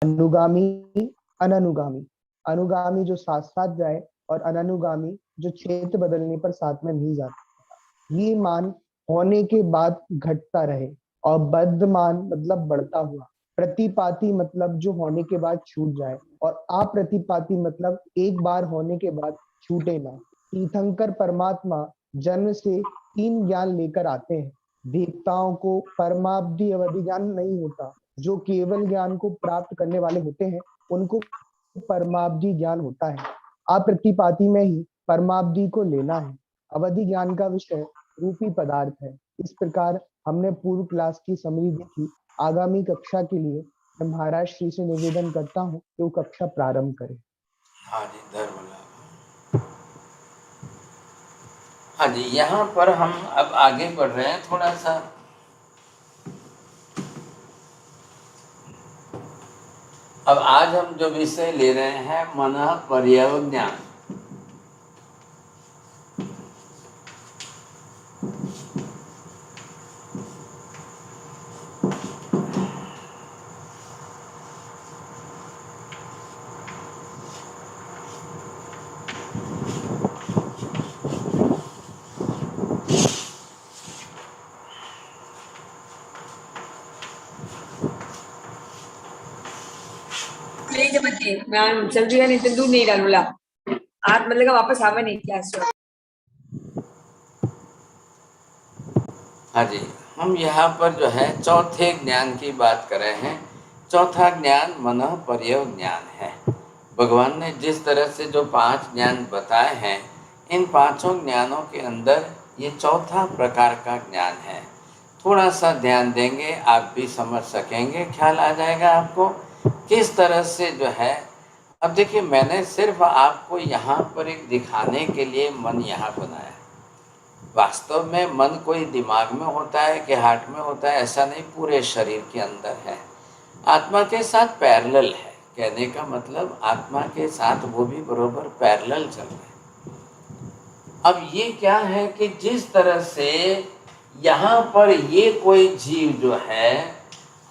अनुगामी, अननुगामी। अनुगामी जो साथ साथ जाए और अननुगामी जो क्षेत्र बदलने पर साथ में नहीं जाता। ये मान होने के बाद घटता रहे, और बद्धमान मतलब बढ़ता हुआ। प्रतिपाती मतलब जो होने के बाद छूट जाए, और अप्रतिपाती मतलब एक बार होने के बाद छूटे ना। तीर्थंकर परमात्मा जन्म से तीन ज्ञान लेकर आते हैं। देवताओं को परमाब्धि अवधि ज्ञान नहीं होता। जो केवल ज्ञान को प्राप्त करने वाले होते हैं उनको परमाब्धि ज्ञान होता है। अप्रतिपाती में ही परमाब्धि को लेना है। अवधि ज्ञान का विषय रूपी पदार्थ है। इस प्रकार हमने पूर्व क्लास की समरी दी थी। आगामी कक्षा के लिए मैं महाराज श्री से निवेदन करता हूँ कि वो कक्षा प्रारंभ करें। हाँ जी, धर्मलाल। हाँ जी, यहाँ पर हम अब आगे बढ़ रहे हैं थोड़ा सा। अब आज हम जो विषय ले रहे हैं मनः पर्यवज्ञान। मैं सब्जी का नहीं दूध नहीं डालूला आज मतलब का वापस आवे नहीं क्लास। हाँ जी, हम यहाँ पर जो है चौथे ज्ञान की बात कर रहे हैं। चौथा ज्ञान मनः पर्यवज्ञान है। भगवान ने जिस तरह से जो 5 ज्ञान बताए हैं, इन पांचों ज्ञानों के अंदर ये चौथा प्रकार का ज्ञान है। थोड़ा सा ध्यान देंगे आप भी समझ सकेंगे, ख्याल आ जाएगा आपको किस तरह से जो है। अब देखिए, मैंने सिर्फ आपको यहाँ पर एक दिखाने के लिए मन यहाँ बनाया। वास्तव में मन कोई दिमाग में होता है कि हार्ट में होता है, ऐसा नहीं, पूरे शरीर के अंदर है। आत्मा के साथ पैरेलल है। कहने का मतलब आत्मा के साथ वो भी बरोबर पैरेलल चल रहे हैं। अब ये क्या है कि जिस तरह से यहाँ पर ये कोई जीव जो है,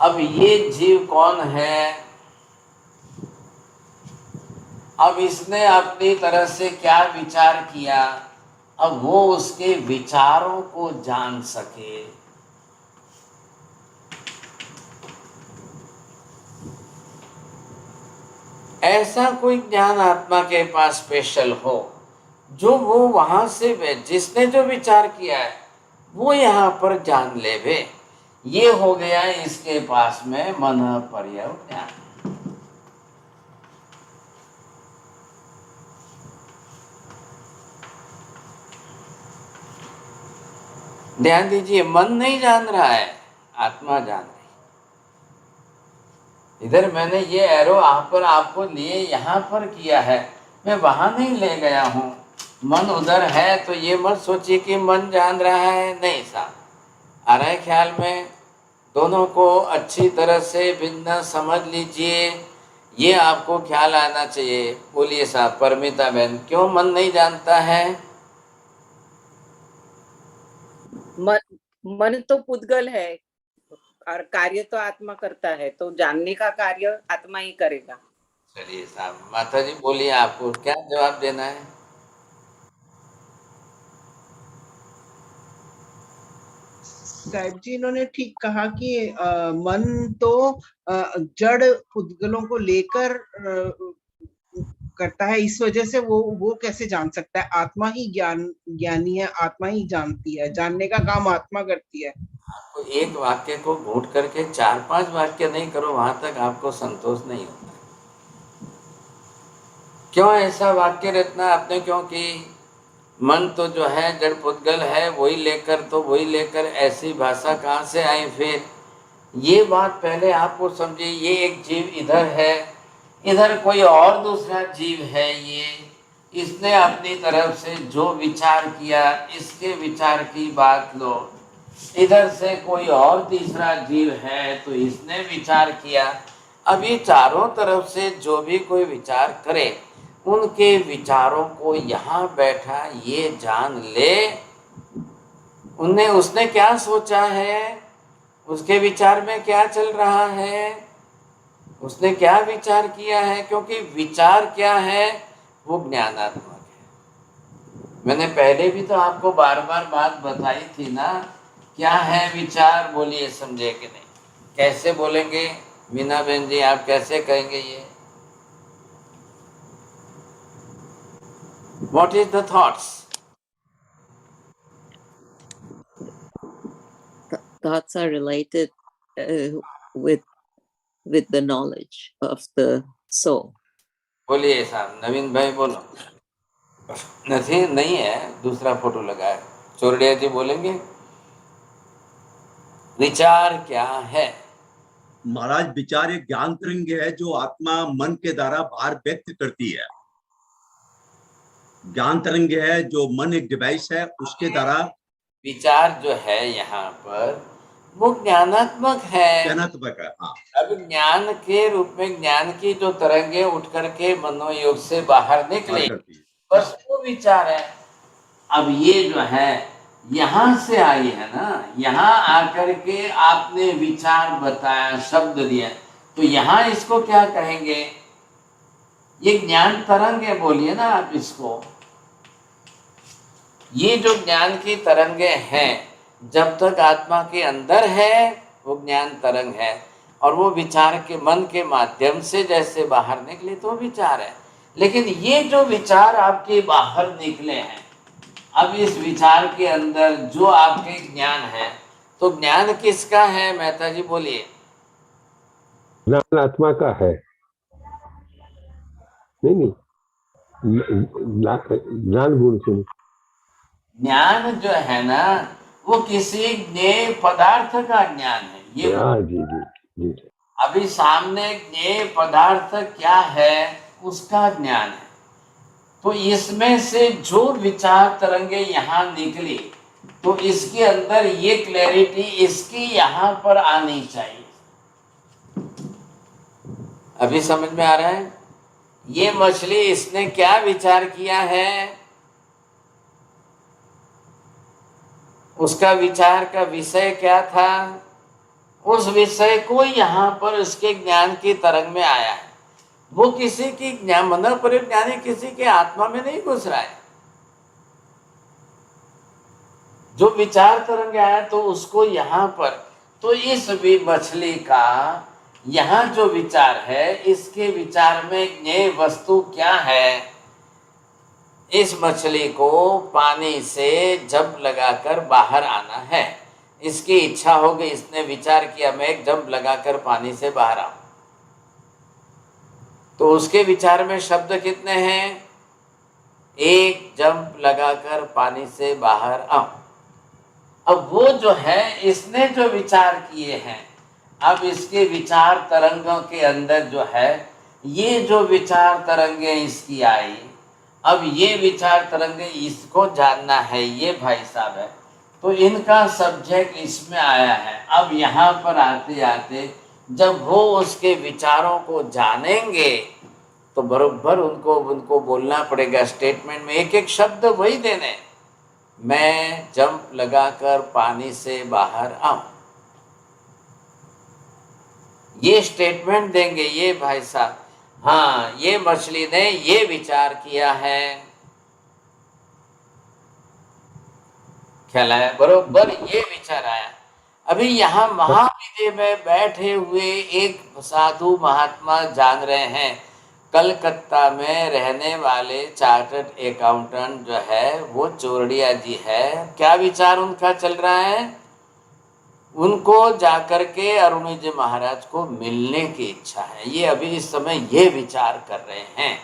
अब ये जीव कौन है, अब इसने अपनी तरह से क्या विचार किया, अब वो उसके विचारों को जान सके। ऐसा कोई ज्ञान आत्मा के पास स्पेशल हो जो वो वहां से जिसने जो विचार किया है वो यहाँ पर जान ले वे। ये हो गया इसके पास में मनः पर्यवज्ञान। ध्यान दीजिए, मन नहीं जान रहा है, आत्मा जान रही। इधर मैंने ये एरो यहाँ पर आपको लिए यहाँ पर किया है, मैं वहां नहीं ले गया हूँ। मन उधर है तो ये मत सोचिए कि मन जान रहा है, नहीं साहब। आ रहा है ख्याल में? दोनों को अच्छी तरह से भिन्न समझ लीजिए, ये आपको ख्याल आना चाहिए। बोलिए साहब, परमिता बहन, क्यों मन नहीं जानता है? मन तो पुद्गल है और कार्य तो आत्मा करता है, तो जानने का कार्य आत्मा ही करेगा। चलिए साहब, माता जी बोलिए, आपको क्या जवाब देना है? साहिब जी, इन्होंने ठीक कहा कि मन तो जड़ पुद्गलों को लेकर करता है। इस वजह से वो कैसे जान सकता है? आत्मा ही ज्ञानी है, आत्मा ही जानती है, जानने का काम आत्मा करती है। आपको एक वाक्य को घूट करके 4-5 वाक्य नहीं करो, वहां तक आपको संतोष नहीं होता। क्यों ऐसा वाक्य रचना आपने? क्योंकि मन तो जो है जड़ पुद्गल है, वही लेकर ऐसी भाषा कहाँ से आई? फिर ये बात पहले आपको समझिए। ये एक जीव इधर है, इधर कोई और दूसरा जीव है। ये इसने अपनी तरफ से जो विचार किया, इसके विचार की बात लो। इधर से कोई और तीसरा जीव है तो इसने विचार किया। अब ये चारों तरफ से जो भी कोई विचार करे, उनके विचारों को यहाँ बैठा ये जान ले, उसने क्या सोचा है, उसके विचार में क्या चल रहा है, उसने क्या विचार किया है, क्योंकि विचार क्या है, वो ज्ञानात्मक है। मैंने पहले भी तो आपको बार बार बात बताई थी ना, क्या है विचार, बोलिए समझे कि नहीं? कैसे बोलेंगे मीना बहन जी, आप कैसे कहेंगे ये? What is the thoughts? Thoughts are related with the knowledge of the soul. बोलिए साहब, नवीन भाई बोलो। नहीं है, दूसरा फोटो लगा है। चोरडिया जी बोलेंगे विचार क्या है? महाराज, विचार एक ज्ञान तरंग है जो आत्मा मन के द्वारा बाहर व्यक्त करती है। ज्ञान तरंग है जो मन एक डिवाइस है, उसके द्वारा विचार जो है यहाँ पर वो ज्ञानात्मक है। ज्ञानात्मक है। हाँ, अब ज्ञान के रूप में ज्ञान की जो तरंगे उठ करके मनोयोग से बाहर निकले, बस वो विचार है। अब ये जो है यहाँ से आई है ना, यहाँ आकर के आपने विचार बताया, शब्द दिया, तो यहाँ इसको क्या कहेंगे? ये ज्ञान तरंग है, बोलिए ना आप इसको। ये जो ज्ञान की तरंगे हैं, जब तक आत्मा के अंदर है वो ज्ञान तरंग है, और वो विचार के मन के माध्यम से जैसे बाहर निकले तो विचार है। लेकिन ये जो विचार आपके बाहर निकले हैं, अब इस विचार के अंदर जो आपके ज्ञान है, तो ज्ञान किसका है? मेहता जी बोलिए। ज्ञान आत्मा का है। नहीं, ज्ञान गुण सुन। ज्ञान जो है ना, वो किसी ज्ञेय पदार्थ का ज्ञान है। ये जी। अभी सामने ज्ञेय पदार्थ क्या है, उसका ज्ञान है। तो इसमें से जो विचार तरंगे यहाँ निकली, तो इसके अंदर ये क्लैरिटी इसकी यहाँ पर आनी चाहिए। अभी समझ में आ रहा है? ये मछली, इसने क्या विचार किया है? उसका विचार का विषय क्या था? उस विषय को यहाँ पर उसके ज्ञान की तरंग में आया है। वो किसी की ज्ञान मन परिज्ञानी किसी के आत्मा में नहीं घुस रहा है। जो विचार तरंग आया तो उसको यहाँ पर, तो इस मछली का यहाँ जो विचार है, इसके विचार में ज्ञेय वस्तु क्या है? इस मछली को पानी से जंप लगाकर बाहर आना है। इसकी इच्छा हो गई, इसने विचार किया मैं एक जंप लगाकर पानी से बाहर आऊं। तो उसके विचार में शब्द कितने हैं? एक जंप लगाकर पानी से बाहर आऊं। अब वो जो है, इसने जो विचार किए हैं, अब इसके विचार तरंगों के अंदर जो है, ये जो विचार तरंगे इसकी आई, अब ये विचार तरंगे इसको जानना है, ये भाई साहब है, तो इनका सब्जेक्ट इसमें आया है। अब यहाँ पर आते आते जब वो उसके विचारों को जानेंगे, तो बरोबर उनको बोलना पड़ेगा स्टेटमेंट में, एक एक शब्द वही देने, मैं जंप लगाकर पानी से बाहर आऊं। ये स्टेटमेंट देंगे ये भाई साहब, हाँ ये मछली ने ये विचार किया है। ख्याल आया? बरोबर ये विचार आया। अभी यहाँ महाविद्य में बैठे हुए एक साधु महात्मा जान रहे हैं, कलकत्ता में रहने वाले चार्टर्ड अकाउंटेंट जो है वो चोरडिया जी है। क्या विचार उनका चल रहा है? उनको जाकर के अरुण जी महाराज को मिलने की इच्छा है। ये अभी इस समय ये विचार कर रहे हैं।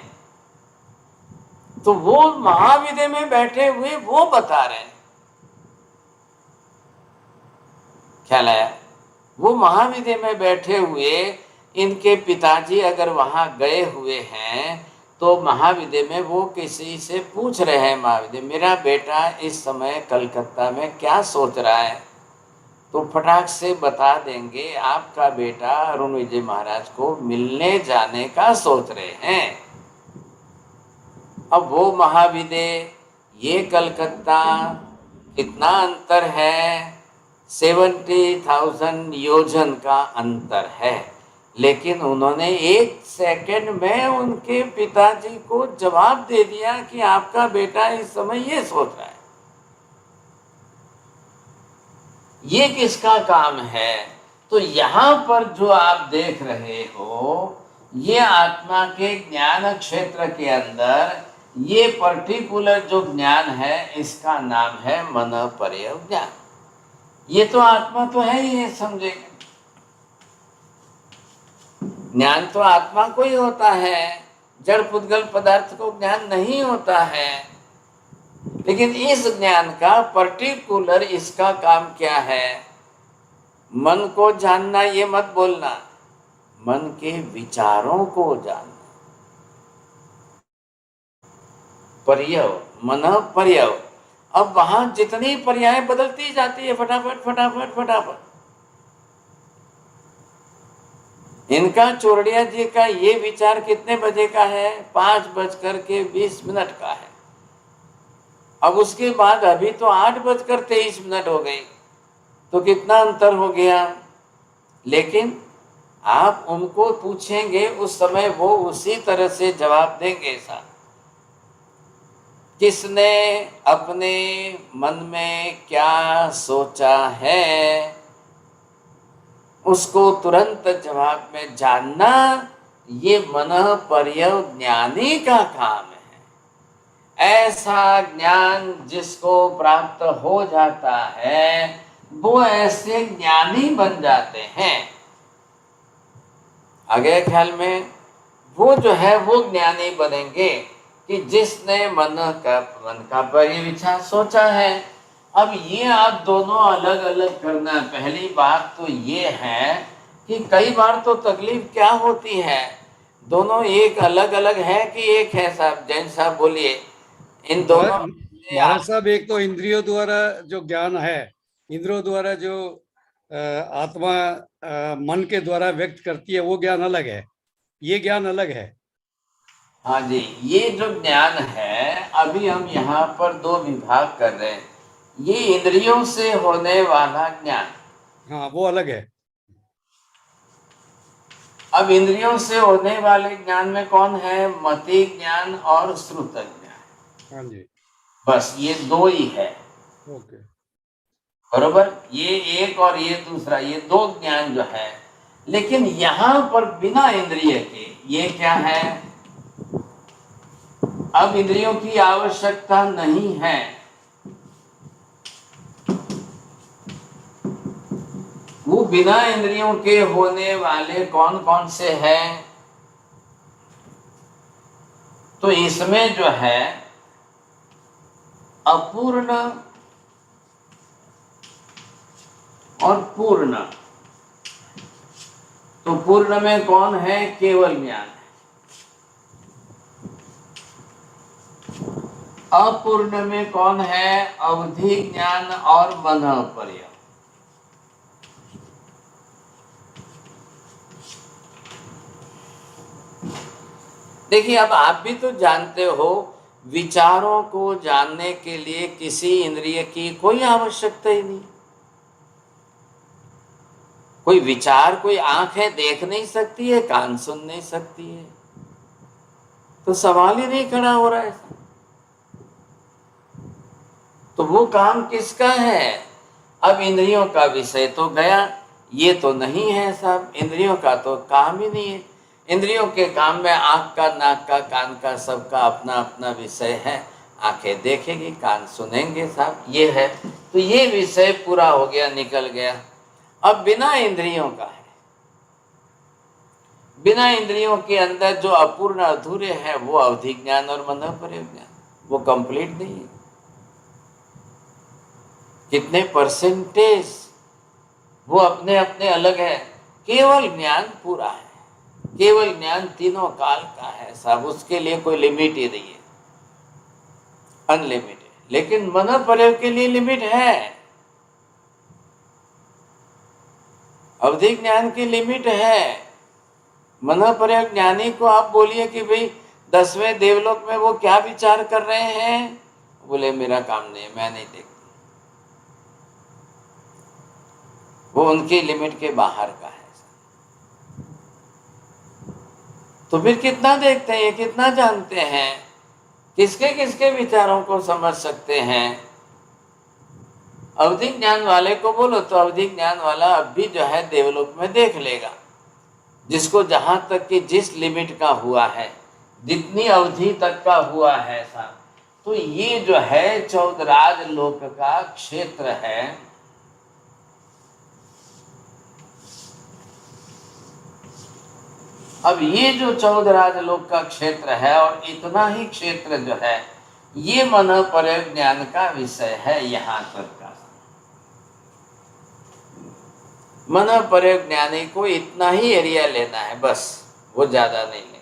तो वो महाविद्य में बैठे हुए वो बता रहे हैं। ख्याल आया? वो महाविद्य में बैठे हुए, इनके पिताजी अगर वहां गए हुए हैं, तो महाविद्य में वो किसी से पूछ रहे हैं, महाविद्य मेरा बेटा इस समय कलकत्ता में क्या सोच रहा है, तो फटाक से बता देंगे आपका बेटा अरुण विजय महाराज को मिलने जाने का सोच रहे हैं। अब वो महाविद्य, ये कलकत्ता, कितना अंतर है? 70,000 योजन का अंतर है। लेकिन उन्होंने 1 सेकंड में उनके पिताजी को जवाब दे दिया कि आपका बेटा इस समय ये सोच रहा है। ये किसका काम है? तो यहाँ पर जो आप देख रहे हो, ये आत्मा के ज्ञान क्षेत्र के अंदर ये पर्टिकुलर जो ज्ञान है, इसका नाम है मन पर्यय ज्ञान। ये तो आत्मा तो है ही, ये समझेगा। ज्ञान तो आत्मा को ही होता है, जड़ पुद्गल पदार्थ को ज्ञान नहीं होता है। लेकिन इस ज्ञान का पर्टिकुलर इसका काम क्या है? मन को जानना, ये मत बोलना, मन के विचारों को जानना। पर्यय, मन पर्यय। अब वहां जितनी पर्याय बदलती जाती है, फटाफट फटाफट फटाफट। इनका चोरडिया जी का ये विचार कितने बजे का है? 5:20 का है। अब उसके बाद अभी तो 8:23 हो गई, तो कितना अंतर हो गया। लेकिन आप उनको पूछेंगे उस समय वो उसी तरह से जवाब देंगे। साहब, किसने अपने मन में क्या सोचा है, उसको तुरंत जवाब में जानना, ये मन पर्यय ज्ञानी का काम है। ऐसा ज्ञान जिसको प्राप्त हो जाता है, वो ऐसे ज्ञानी बन जाते हैं। आगे ख्याल में वो जो है वो ज्ञानी बनेंगे कि जिसने मन का पर्यय विचार सोचा है। अब ये आप दोनों अलग अलग करना। पहली बात तो ये है कि कई बार तो तकलीफ क्या होती है, दोनों एक अलग अलग है कि एक है। साहब जैन साहब बोलिए, इन दोनों महाराज साहब, एक तो इंद्रियों द्वारा जो ज्ञान है, इंद्रियों द्वारा जो आत्मा मन के द्वारा व्यक्त करती है, वो ज्ञान अलग है, ये ज्ञान अलग है। हाँ जी, ये जो ज्ञान है, अभी हम यहाँ पर 2 विभाग कर रहे हैं। ये इंद्रियों से होने वाला ज्ञान, हाँ, वो अलग है। अब इंद्रियों से होने वाले ज्ञान में कौन है? मति ज्ञान और श्रुत ज्ञान। हाँ जी, बस ये 2 ही है। ओके, बरोबर, ये एक और ये दूसरा, ये 2 ज्ञान जो है। लेकिन यहाँ पर बिना इंद्रिय के ये क्या है? अब इंद्रियों की आवश्यकता नहीं है। वो बिना इंद्रियों के होने वाले कौन कौन से हैं? तो इसमें जो है अपूर्ण और पूर्ण। तो पूर्ण में कौन है? केवल ज्ञान। अपूर्ण में कौन है? अवधि ज्ञान और मन पर्यय। देखिए, अब आप भी तो जानते हो, विचारों को जानने के लिए किसी इंद्रिय की कोई आवश्यकता ही नहीं। कोई विचार, कोई आंखें देख नहीं सकती है, कान सुन नहीं सकती है, तो सवाल ही नहीं खड़ा हो रहा है। तो वो काम किसका है? अब इंद्रियों का विषय तो गया, ये तो नहीं है साहब, इंद्रियों का तो काम ही नहीं है। इंद्रियों के काम में आँख का, नाक का, कान का, सबका अपना अपना विषय है। आंखें देखेगी, कान सुनेंगे साहब, ये है। तो ये विषय पूरा हो गया, निकल गया। अब बिना इंद्रियों का है, बिना इंद्रियों के अंदर जो अपूर्ण अधूरे है, वो अवधि ज्ञान और मन पर्यय ज्ञान, वो कंप्लीट नहीं है। कितने परसेंटेज वो अपने अपने अलग है। केवल ज्ञान पूरा है, केवल ज्ञान तीनों काल का है साहब, उसके लिए कोई लिमिट ही नहीं है, अनलिमिटेड। लेकिन मन पर्यय के लिए लिमिट है, अवधि ज्ञान की लिमिट है। मन पर्यय ज्ञानी को आप बोलिए कि भाई 10वें देवलोक में वो क्या विचार कर रहे हैं, बोले मेरा काम नहीं है, मैं नहीं देखता। वो उनकी लिमिट के बाहर का है। तो फिर कितना देखते हैं, कितना जानते हैं, किसके किसके विचारों को समझ सकते हैं। अवधिक ज्ञान वाले को बोलो तो अवधिक ज्ञान वाला अब भी जो है देवलोक में देख लेगा, जिसको जहां तक कि जिस लिमिट का हुआ है, जितनी अवधि तक का हुआ है ऐसा। तो ये जो है चौदराज लोक का क्षेत्र है। अब ये जो चौदराज लोक का क्षेत्र है और इतना ही क्षेत्र जो है ये मन पर ज्ञान का विषय है। यहाँ तक का मन पर ज्ञानी को इतना ही एरिया लेना है बस, वो ज्यादा नहीं लेना।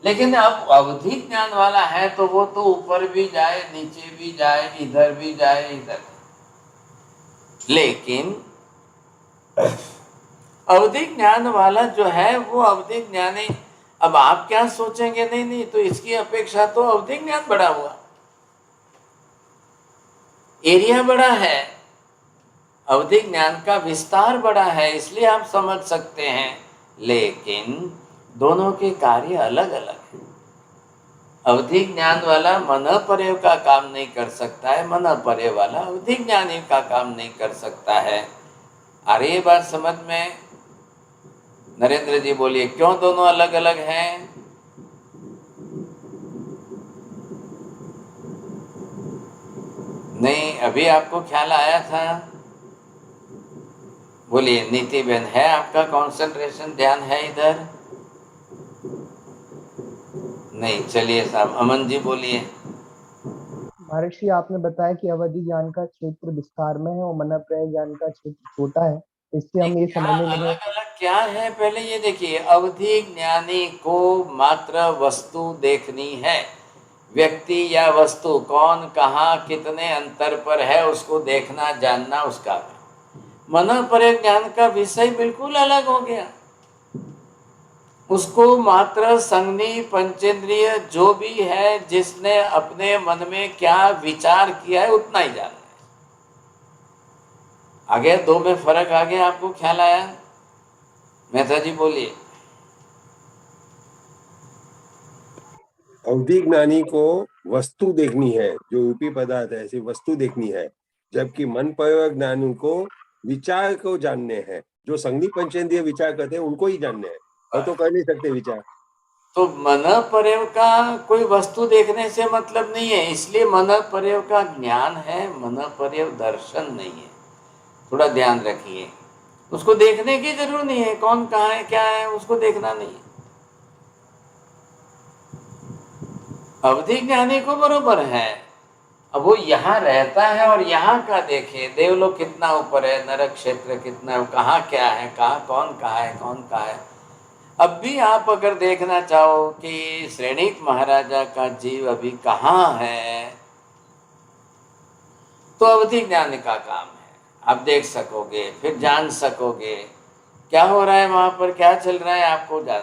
लेकिन अब अवधि ज्ञान वाला है तो वो तो ऊपर भी जाए, नीचे भी जाए, इधर भी जाए, इधर। लेकिन अवधि ज्ञान वाला जो है वो अवधि ज्ञानी, अब आप क्या सोचेंगे, नहीं नहीं तो इसकी अपेक्षा तो अवधि ज्ञान बड़ा हुआ, एरिया बड़ा है, अवधि ज्ञान का विस्तार बड़ा है, इसलिए आप समझ सकते हैं। लेकिन दोनों के कार्य अलग अलग हैं। अवधि ज्ञान वाला मन पर्य का काम नहीं कर सकता है, मन पर्य वाला अवधि ज्ञानी का काम नहीं कर सकता है। आ रही ये बात समझ में? नरेंद्र जी बोलिए, क्यों दोनों अलग अलग हैं? नहीं, अभी आपको ख्याल आया था? बोलिए नीति बहन, है आपका कंसंट्रेशन, ध्यान है इधर? नहीं, चलिए साहब। अमन जी बोलिए। महर्षि आपने बताया कि अवधि ज्ञान का क्षेत्र विस्तार में है और मन पर्य ज्ञान का क्षेत्र छोटा है, इससे हम ये समझने लगे। अलग अलग क्या है, पहले ये देखिए। अवधि ज्ञानी को मात्र वस्तु देखनी है, व्यक्ति या वस्तु कौन कहाँ कितने अंतर पर है उसको देखना जानना उसका है। मन पर्य ज्ञान का विषय बिल्कुल अलग हो गया। उसको मात्र संज्ञी पंचेंद्रिय जो भी है, जिसने अपने मन में क्या विचार किया है उतना ही जानना है। आ गया, दो में फर्क आ गया, आपको ख्याल आया? मेहता जी बोलिए। अवधि ज्ञानी को वस्तु देखनी है, जो यूपी पदार्थ है ऐसी वस्तु देखनी है, जबकि मन पर्य ज्ञानी को विचार को जानने हैं। जो संज्ञी पंचेंद्रिय विचार करते हैं उनको ही जानने हैं, वो तो कर नहीं सकते विचार। तो मन पर्य का कोई वस्तु देखने से मतलब नहीं है, इसलिए मन पर्य का ज्ञान है, मन पर्य दर्शन नहीं है। थोड़ा ध्यान रखिए, उसको देखने की जरूरत नहीं है, कौन कहाँ है क्या है उसको देखना नहीं है। अवधि ज्ञानी को बरोबर है, अब वो यहाँ रहता है और यहाँ का देखे, देवलोक कितना ऊपर है, नरक क्षेत्र कितना, कहाँ क्या है, कहाँ कौन कहाँ है, कौन कहाँ है। अब भी आप अगर देखना चाहो कि श्रेणीक महाराजा का जीव अभी कहाँ है, तो अवधि ज्ञान का काम है। आप देख सकोगे, फिर जान सकोगे क्या हो रहा है वहां पर, क्या चल रहा है, आपको जान।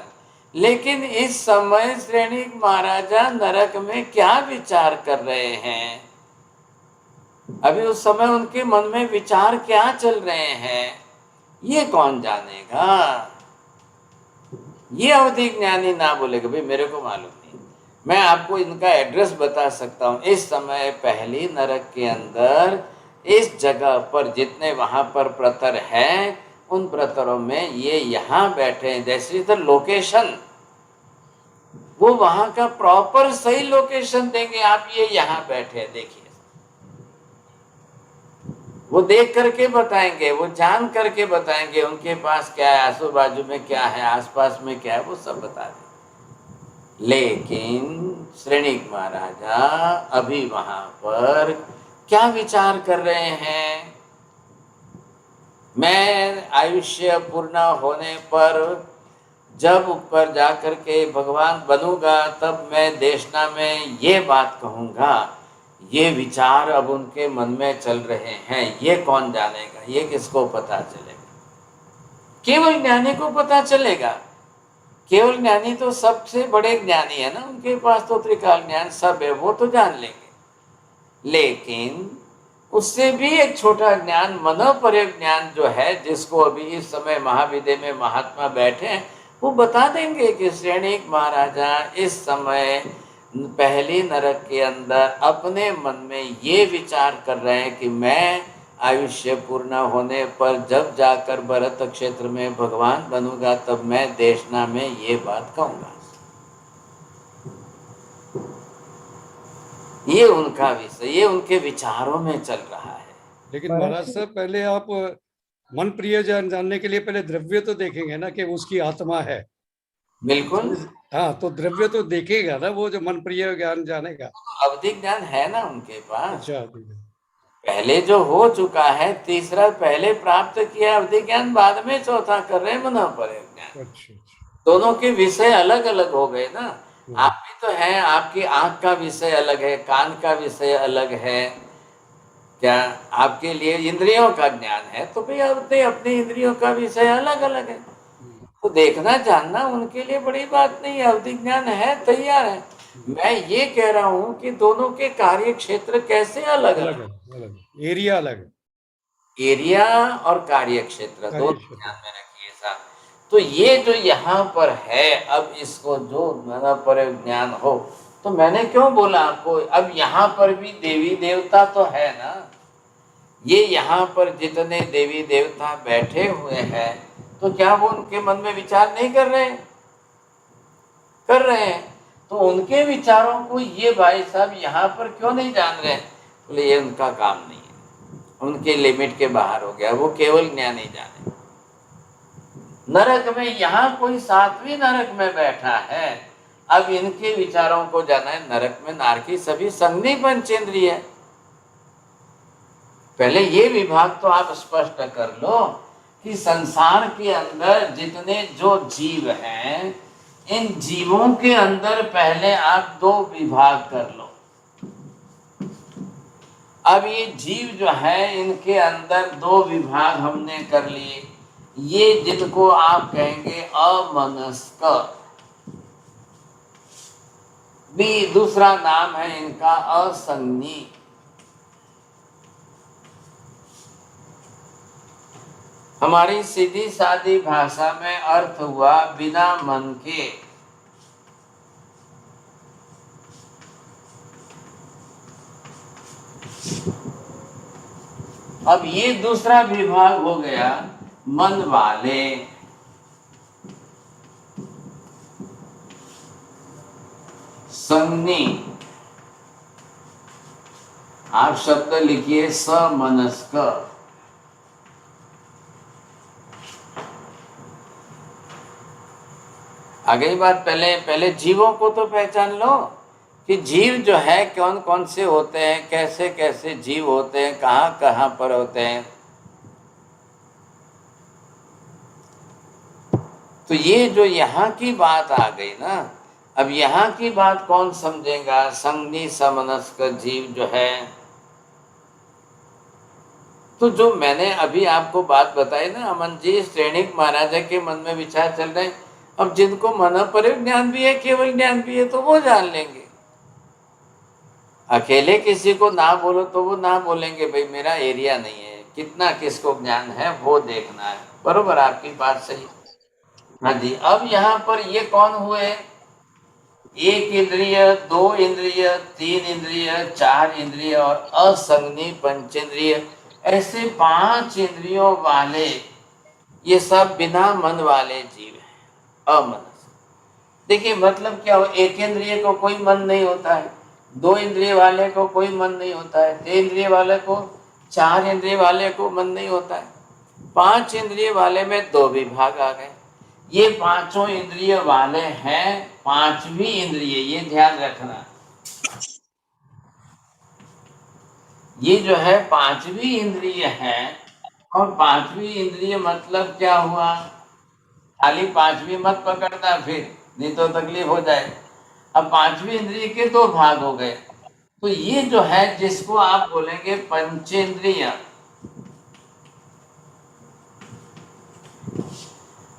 लेकिन इस समय श्रेणीक महाराजा नरक में क्या विचार कर रहे हैं, अभी उस समय उनके मन में विचार क्या चल रहे हैं, ये कौन जानेगा? ये अवधि ज्ञानी ना बोलेगा भाई मेरे को मालूम नहीं। मैं आपको इनका एड्रेस बता सकता हूँ। इस समय पहली नरक के अंदर इस जगह पर जितने वहां पर प्रतर हैं, उन प्रतरों में ये यहाँ बैठे हैं। जैसे इधर लोकेशन, वो वहां का प्रॉपर सही लोकेशन देंगे। आप ये यहाँ बैठे हैं, देखिए, वो देख करके बताएंगे, वो जान करके बताएंगे, उनके पास क्या है, आजू बाजू में क्या है, आसपास में क्या है, वो सब बता दें। लेकिन श्रेणीक महाराजा अभी वहां पर क्या विचार कर रहे हैं? मैं आयुष्य पूर्ण होने पर जब ऊपर जाकर के भगवान बनूंगा, तब मैं देशना में ये बात कहूंगा। ये विचार अब उनके मन में चल रहे हैं, ये कौन जानेगा, ये किसको पता चलेगा? केवल ज्ञानी को पता चलेगा। केवल ज्ञानी तो सबसे बड़े ज्ञानी है ना, उनके पास तो त्रिकाल ज्ञान सब है, वो तो जान लेंगे। लेकिन उससे भी एक छोटा ज्ञान, मनोपर्य ज्ञान जो है, जिसको अभी इस समय महाविद्या में महात्मा बैठे हैं, वो बता देंगे कि श्रेणिक महाराजा इस समय पहली नरक के अंदर अपने मन में ये विचार कर रहे हैं कि मैं आयुष्य पूर्ण होने पर जब जाकर भरत क्षेत्र में भगवान बनूंगा तब मैं देशना में ये बात कहूंगा। ये उनका विषय, ये उनके विचारों में चल रहा है। लेकिन महाराज साहब, पहले आप मन प्रिय जानने के लिए पहले द्रव्य तो देखेंगे ना कि उसकी आत्मा है। बिल्कुल, हाँ, तो द्रव्य तो देखेगा ना वो जो मन प्रिय ज्ञान जानेगा। अवधि ज्ञान है ना उनके पास। अच्छा, पहले जो हो चुका है, तीसरा पहले प्राप्त किया अवधि ज्ञान, बाद में चौथा कर रहे हैं मनः पर्यग ज्ञान। अच्छा। दोनों के विषय अलग अलग हो गए ना। आप भी तो हैं, आपकी आंख का विषय अलग है, कान का विषय अलग है, क्या आपके लिए इंद्रियों का ज्ञान है, तो भाई अपनी इंद्रियों का विषय अलग अलग है। तो देखना जानना उनके लिए बड़ी बात नहीं है, अवधि ज्ञान है, तैयार है। मैं ये कह रहा हूँ कि दोनों के कार्य क्षेत्र कैसे अलग अलग, एरिया अलग, एरिया और कार्य क्षेत्र दोनों ध्यान में रखिए साहब। तो ये जो यहाँ पर है, अब इसको जो मनः पर्यग ज्ञान हो, तो मैंने क्यों बोला आपको, अब यहाँ पर भी देवी देवता तो है ना। ये यहाँ पर जितने देवी देवता बैठे हुए हैं, तो क्या वो उनके मन में विचार नहीं कर रहे हैं? कर रहे हैं। तो उनके विचारों को ये भाई साहब यहाँ पर क्यों नहीं जान रहे? बोले ये उनका काम नहीं है, उनके लिमिट के बाहर हो गया, वो केवल ज्ञान ही जाने। नरक में यहाँ कोई 7वीं नरक में बैठा है, अब इनके विचारों को जाना है। नरक में नारकी सभी संज्ञी पंचेंद्रिय है। पहले ये विभाग तो आप स्पष्ट कर लो कि संसार के अंदर जितने जो जीव हैं, इन जीवों के अंदर पहले आप 2 विभाग कर लो। अब ये जीव जो है, इनके अंदर 2 विभाग हमने कर लिए। ये जिनको आप कहेंगे अमनस्क, भी दूसरा नाम है इनका असंज्ञी। हमारी सीधी सादी भाषा में अर्थ हुआ बिना मन के। अब ये दूसरा विभाग हो गया मन वाले। संज्ञी, आप शब्द लिखिए समनस्क। आगे बात, पहले जीवों को तो पहचान लो कि जीव जो है कौन कौन से होते हैं, कैसे कैसे जीव होते हैं, कहाँ कहाँ पर होते हैं। तो ये जो यहाँ की बात आ गई ना, अब यहाँ की बात कौन समझेगा? संज्ञी समनस्क जीव जो है। तो जो मैंने अभी आपको बात बताई ना अमन जी, श्रेणिक महाराजा के मन में विचार चल रहे हैं। अब जिनको मनः पर्यग ज्ञान भी है, केवल ज्ञान भी है, तो वो जान लेंगे। अकेले किसी को ना बोलो तो वो ना बोलेंगे, भाई मेरा एरिया नहीं है, कितना किसको ज्ञान है वो देखना है। बरोबर, आपकी बात सही। हाँ जी। अब यहाँ पर ये कौन हुए? 1 इंद्रिय, 2 इंद्रिय, 3 इंद्रिय, 4 इंद्रिय और असंज्ञी पंचेंद्रिय, ऐसे 5 इंद्रियों वाले ये सब बिना मन वाले जीव हैं, अमनस। देखिए मतलब क्या हो, 1 इंद्रिय को कोई मन नहीं होता है, 2 इंद्रिय वाले को कोई मन नहीं होता है, 3 इंद्रिय वाले को, 4 इंद्रिय वाले को मन नहीं होता है, 5 इंद्रिय वाले में 2 विभाग आ गए। ये 5 इंद्रिय वाले हैं 5वीं इंद्रिय, ये ध्यान रखना। ये जो है 5वीं इंद्रिय है, और 5वीं इंद्रिय मतलब क्या हुआ? खाली 5वीं मत पकड़ना फिर, नहीं तो तकलीफ हो जाए। अब 5वीं इंद्रिय के 2 भाग हो गए। तो ये जो है जिसको आप बोलेंगे पंचेंद्रिय।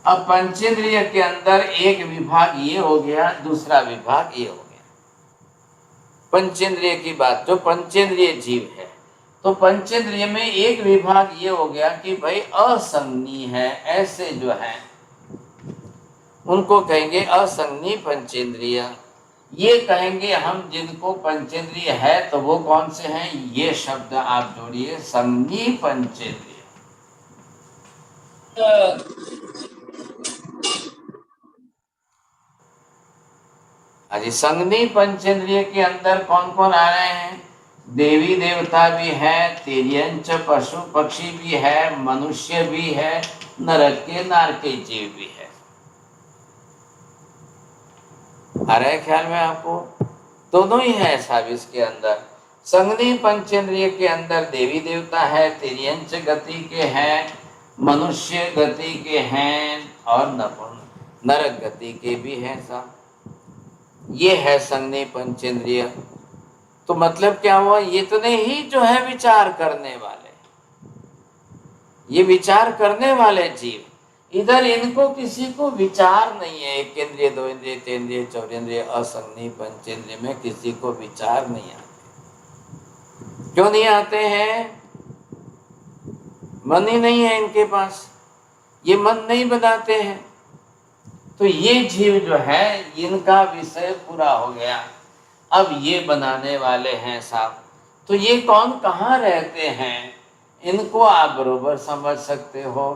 अब पंचेंद्रिय के अंदर एक विभाग ये हो गया, दूसरा विभाग ये हो गया। पंचेंद्रिय की बात, जो पंचेंद्रिय जीव है, तो पंचेंद्रिय में एक विभाग ये हो गया कि भाई असंज्ञी है, ऐसे जो है उनको कहेंगे असंज्ञी पंचेंद्रिय। ये कहेंगे हम जिनको पंचेंद्रिय है तो वो कौन से हैं, ये शब्द आप जोड़िए, संज्ञी पंचेंद्रिय। अरे संज्ञी पंचेंद्रिय के अंदर कौन कौन आ रहे हैं, देवी देवता भी है, तिर्यंच पशु पक्षी भी है, मनुष्य भी है, नरक के नार के जीव भी है। आ रहा है ख्याल में आपको, दोनों ही है सब इसके अंदर। संज्ञी पंचेंद्रिय के अंदर देवी देवता है, तिर्यंच गति के हैं, मनुष्य गति के हैं और नरक गति के भी हैं सब। ये है संज्ञी पंचेंद्रिय। तो मतलब क्या हुआ, इतने ही जो है विचार करने वाले, ये विचार करने वाले जीव, इधर इनको किसी को विचार नहीं है। एक इंद्रिय, दो इंद्रिय, तीन इंद्रिय, चौरेंद्रिय, असंज्ञी पंचेंद्रिय में किसी को विचार नहीं आते। क्यों नहीं आते हैं, मन ही नहीं है इनके पास, ये मन नहीं बनाते हैं। तो ये जीव जो है इनका विषय पूरा हो गया। अब ये बनाने वाले हैं साहब, तो ये कौन कहाँ रहते हैं इनको आप बरोबर समझ सकते हो।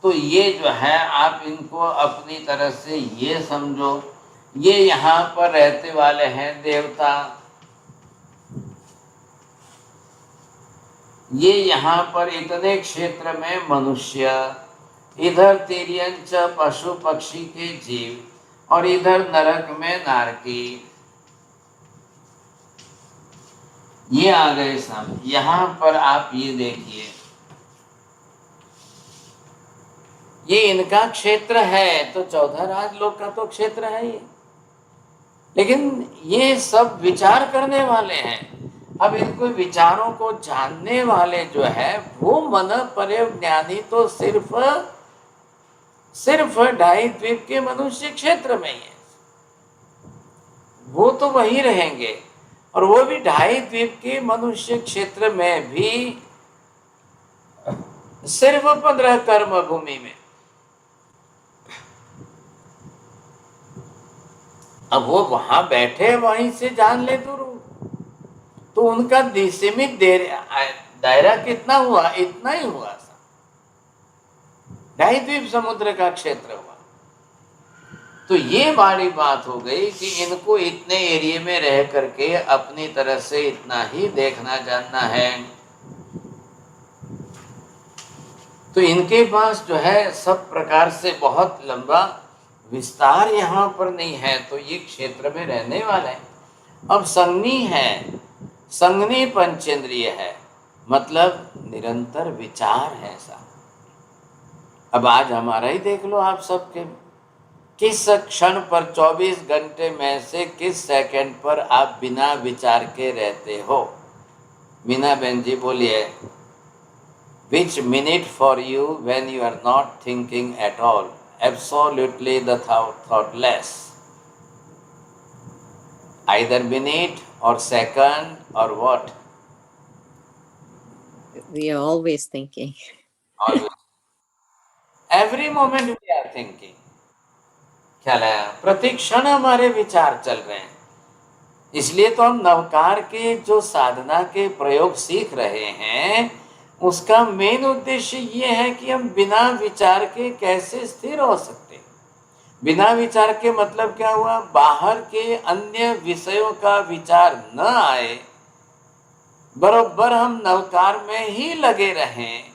तो ये जो है आप इनको अपनी तरह से ये समझो, ये यहाँ पर रहते वाले हैं देवता, ये यहाँ पर इतने क्षेत्र में मनुष्य, इधर तिर्यंच पशु पक्षी के जीव और इधर नरक में नारकी, ये आ गए सब। यहाँ पर आप ये देखिए, ये इनका क्षेत्र है, तो 14 राजलोक का तो क्षेत्र है ये, लेकिन ये सब विचार करने वाले हैं। अब इनको विचारों को जानने वाले जो है वो मन परे ज्ञानी तो सिर्फ 2.5 द्वीप के मनुष्य क्षेत्र में ही है, वो तो वही रहेंगे। और वो भी 2.5 द्वीप के मनुष्य क्षेत्र में भी सिर्फ 15 कर्म भूमि में। अब वो वहां बैठे वहीं से जान ले तो उनका सीमित दायरा कितना हुआ, इतना ही हुआ, 2.5 द्वीप समुद्र का क्षेत्र हुआ। तो ये बड़ी बात हो गई कि इनको इतने एरिया में रह करके अपनी तरह से इतना ही देखना जानना है। तो इनके पास जो है सब प्रकार से बहुत लंबा विस्तार यहाँ पर नहीं है, तो ये क्षेत्र में रहने वाले हैं। अब संज्ञी है, संज्ञी पंचेंद्रिय है, मतलब निरंतर विचार है ऐसा। अब आज हमारा ही देख लो आप सबके, किस क्षण पर 24 घंटे में से किस सेकंड पर आप बिना विचार के रहते हो। मीना बहन जी बोलिए, Which minute for you when you are not thinking at all, absolutely the thoughtless, either minute or second or what? We are always thinking. Always. Every moment we are thinking. ख्याल है, प्रति क्षण हमारे विचार चल रहे हैं। इसलिए तो हम नवकार के जो साधना के प्रयोग सीख रहे हैं, उसका मेन उद्देश्य ये है कि हम बिना विचार के कैसे स्थिर हो सकते। बिना विचार के मतलब क्या हुआ, बाहर के अन्य विषयों का विचार न आए, बरोबर हम नवकार में ही लगे रहें।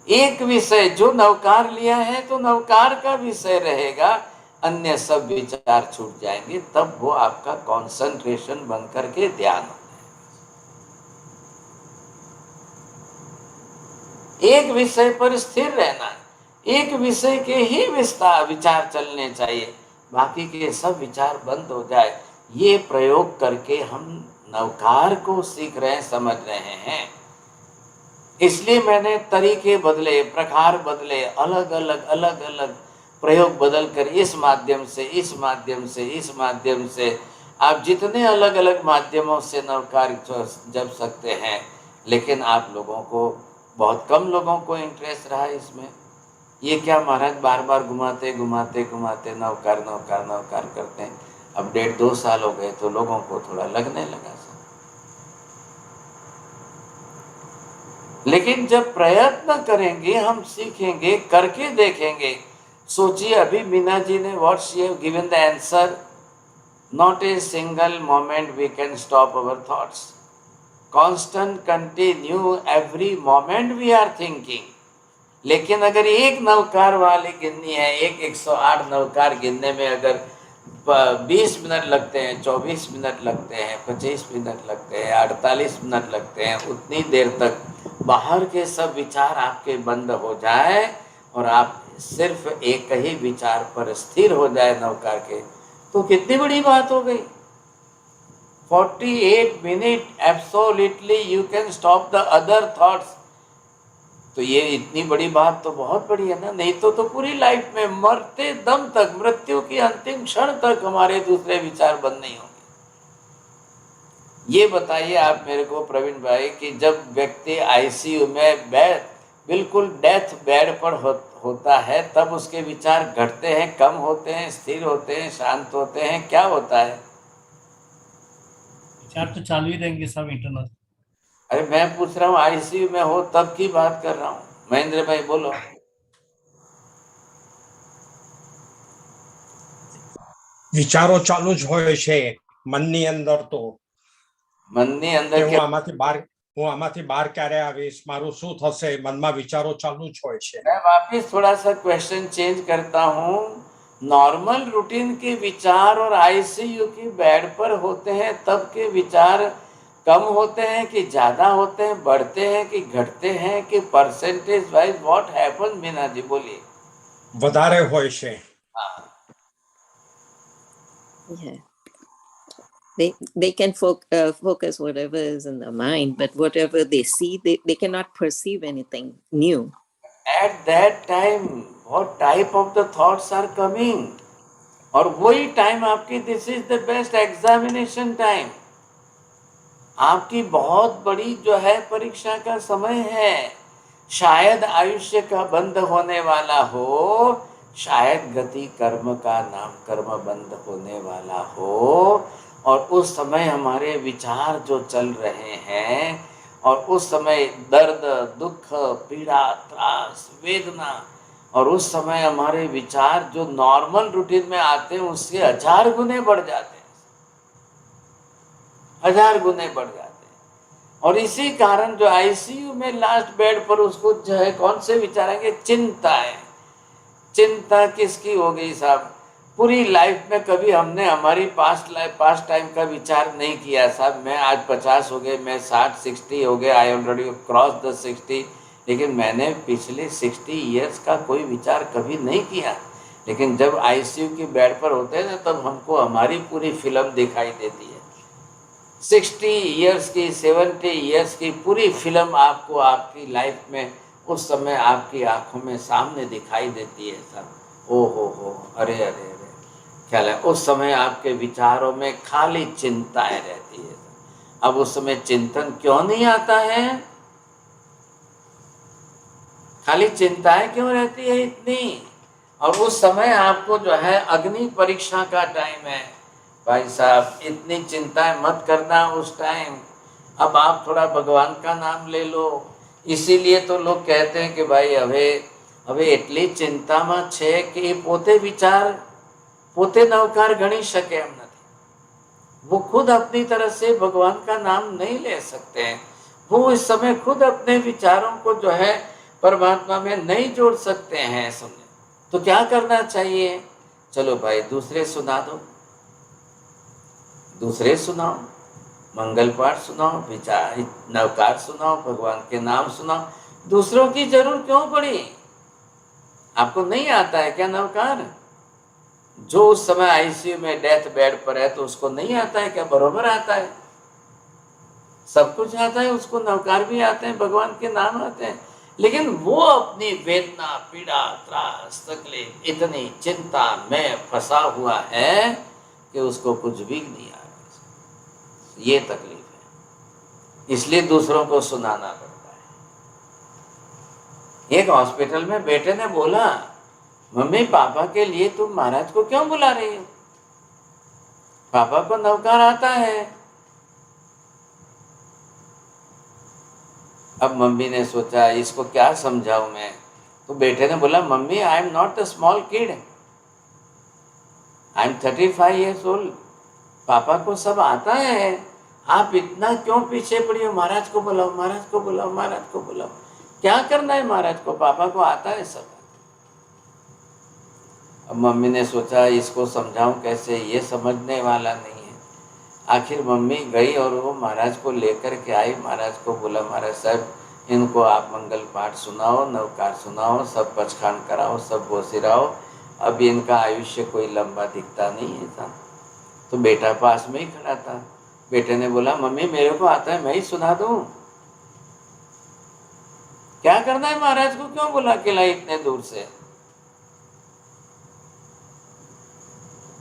एक विषय जो नवकार लिया है तो नवकार का विषय रहेगा, अन्य सब विचार छूट जाएंगे, तब वो आपका कंसंट्रेशन बन करके ध्यान होता है। एक विषय पर स्थिर रहना, एक विषय के ही विचार चलने चाहिए, बाकी के सब विचार बंद हो जाए। ये प्रयोग करके हम नवकार को सीख रहे हैं, समझ रहे हैं। इसलिए मैंने तरीके बदले, प्रकार बदले, अलग अलग प्रयोग बदल कर इस माध्यम से इस माध्यम से इस माध्यम से आप जितने अलग अलग माध्यमों से नवकार जप सकते हैं, लेकिन आप लोगों को, बहुत कम लोगों को इंटरेस्ट रहा इसमें। ये क्या महाराज बार बार घुमाते घुमाते घुमाते नवकार नवकार नवकार करते हैं। अब 1.5-2 साल हो गए तो लोगों को थोड़ा लगने लगा सब। लेकिन जब प्रयत्न करेंगे हम सीखेंगे, करके देखेंगे। सोचिए अभी मीना जी ने what she have given the answer, not a single moment we can stop our thoughts, constant continue every moment we are thinking. लेकिन अगर एक नवकार वाली गिननी है, 108 नवकार गिनने में अगर 20 मिनट लगते हैं, 24 मिनट लगते हैं, 25 मिनट लगते हैं, 48 मिनट लगते हैं, उतनी देर तक बाहर के सब विचार आपके बंद हो जाए और आप सिर्फ एक ही विचार पर स्थिर हो जाए नवकार के, तो कितनी बड़ी बात हो गई। 48 minute absolutely you can stop the other thoughts. तो ये इतनी बड़ी बात तो बहुत बड़ी है ना। नहीं तो पूरी लाइफ में मरते दम तक, मृत्यु की अंतिम क्षण तक हमारे दूसरे विचार बंद नहीं होंगे। ये बताइए आप मेरे को प्रवीण भाई कि जब व्यक्ति आईसीयू में बिल्कुल डेथ बेड पर होता है तब उसके विचार घटते हैं, कम होते हैं, स्थिर होते हैं, शांत होते हैं, क्या होता है? विचार तो चालू ही रहेंगे सब इंटरनल। अरे मैं पूछ रहा हूँ आईसीयू में हो तब की बात कर रहा हूँ। महेंद्र भाई बोलो। વિચારો ચાલુ જ હોય છે મનની અંદર, તો મનની અંદર હું આમાંથી બહાર ક્યારે આવીશ, મારું શું થશે, મનમાં વિચારો ચાલુ જ હોય છે। मैं वापिस थोड़ा सा क्वेश्चन चेंज करता हूँ। नॉर्मल रूटीन के विचार और आईसीयू की बेड पर होते हैं तब के विचार कम होते हैं कि ज्यादा होते हैं, बढ़ते हैं कि घटते हैं, कि percentage wise what happen? Meena ji बोलिए। વધારે હોય છે। Yeah. They can focus whatever is in their mind, but whatever they see, they cannot perceive anything new. At that time, what type of the thoughts are coming? और वही time आपकी, this is the best examination time. आपकी बहुत बड़ी जो है परीक्षा का समय है। शायद आयुष्य का बंद होने वाला हो, शायद गति कर्म का नाम कर्म बंद होने वाला हो, और उस समय हमारे विचार जो चल रहे हैं और उस समय दर्द, दुख, पीड़ा, त्रास, वेदना, और उस समय हमारे विचार जो नॉर्मल रूटीन में आते हैं उससे 1000 गुने बढ़ जाते हैं, 1000 गुने बढ़ जाते हैं। और इसी कारण जो आईसीयू में लास्ट बेड पर उसको जो है कौन से विचार आएंगे? चिंता है। चिंता किसकी हो गई साहब? पूरी लाइफ में कभी हमने हमारी पास्ट टाइम का विचार नहीं किया साहब। मैं आज 50 हो गए, मैं 60 हो गए, आई ऑलरेडी क्रॉस द 60, लेकिन मैंने पिछले 60 इयर्स का कोई विचार कभी नहीं किया। लेकिन जब आईसीयू की बेड पर होते हैं ना तब हमको हमारी पूरी फिल्म दिखाई देती है। 60 इयर्स की, 70 इयर्स की पूरी फिल्म आपको आपकी लाइफ में उस समय आपकी आंखों में सामने दिखाई देती है सब। ओ हो, अरे अरे अरे, ख्याल है उस समय आपके विचारों में खाली चिंताएं रहती है। अब उस समय चिंतन क्यों नहीं आता है? खाली चिंताएं क्यों रहती है इतनी? और उस समय आपको जो है अग्नि परीक्षा का टाइम है भाई साहब, इतनी चिंताएं मत करना उस टाइम। अब आप थोड़ा भगवान का नाम ले लो। इसीलिए तो लोग कहते हैं कि भाई હવે એટલી ચિંતામાં છે કે એ પોતે નવકાર ગણી શકે એમ નથી। वो खुद अपनी तरफ से भगवान का नाम नहीं ले सकते हैं। वो इस समय खुद अपने विचारों को जो है परमात्मा में नहीं जोड़ सकते हैं। समझे? तो क्या करना चाहिए? चलो भाई दूसरे सुना दो, दूसरे सुनाओ, मंगल पाठ सुनाओ, विचार नवकार सुनाओ, भगवान के नाम सुनाओ। दूसरों की जरूरत क्यों पड़ी? आपको नहीं आता है क्या नवकार? जो उस समय आईसीयू में डेथ बेड पर है तो उसको नहीं आता है क्या? बरोबर आता है, सब कुछ आता है उसको, नवकार भी आते हैं, भगवान के नाम आते हैं। लेकिन वो अपनी वेदना, पीड़ा, त्रास, तकलीफ, इतनी चिंता में फंसा हुआ है कि उसको कुछ भी नहीं आ रहा। ये तकलीफ है, इसलिए दूसरों को सुनाना पड़ता है। एक हॉस्पिटल में बेटे ने बोला, मम्मी पापा के लिए तुम महाराज को क्यों बुला रही हो? पापा को नवकार आता है। अब मम्मी ने सोचा इसको क्या समझाऊं मैं, तो बेटे ने बोला, mummy I am not a small kid, I am 35 years old, पापा को सब आता है, आप इतना क्यों पीछे पड़ी हो? महाराज को बुलाओ, महाराज को बुलाओ, महाराज को बुलाओ। क्या करना है महाराज को? पापा को आता है सब। अब मम्मी ने सोचा इसको समझाऊं कैसे, ये समझने वाला नहीं है। आखिर मम्मी गई और वो महाराज को लेकर के आई। महाराज को बोला, महाराज साहब इनको आप मंगल पाठ सुनाओ, नवकार सुनाओ, सब पचखान कराओ, सब बोसिराओ, अब इनका आयुष्य कोई लंबा दिखता नहीं है था। तो बेटा पास में ही खड़ा था। बेटे ने बोला, मम्मी मेरे को आता है, मैं ही सुना दूं। क्या करना है महाराज को, क्यों बुला के लाई इतने दूर से?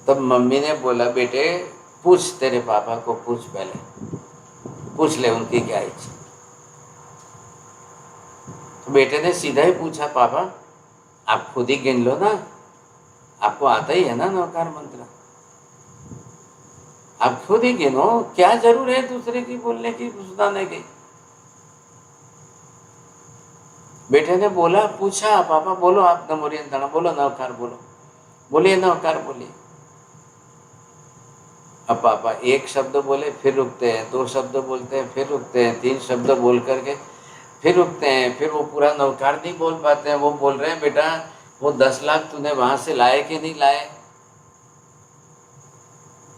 तब मम्मी ने बोला, बेटे पूछ, तेरे पापा को पूछ, पहले पूछ ले उनकी क्या इच्छा। तो बेटे ने सीधा ही पूछा, पापा आप खुद ही गिन लो ना, आपको आता ही है ना नवकार मंत्र, आप खुद ही गिनो, क्या जरूर है दूसरे की बोलने की, सुनाने की। बेटे ने बोला, पूछा, पापा बोलो आप नमोरियंताणा, बोलो नवकार, बोलो, बोलिए नवकार बोलिए। अब पापा एक शब्द बोले फिर रुकते हैं, दो शब्द बोलते हैं फिर रुकते हैं, तीन शब्द बोल करके फिर रुकते हैं, फिर वो पूरा नवकार नहीं बोल पाते हैं। वो बोल रहे हैं, बेटा वो 10 लाख तूने वहां से लाए कि नहीं लाए?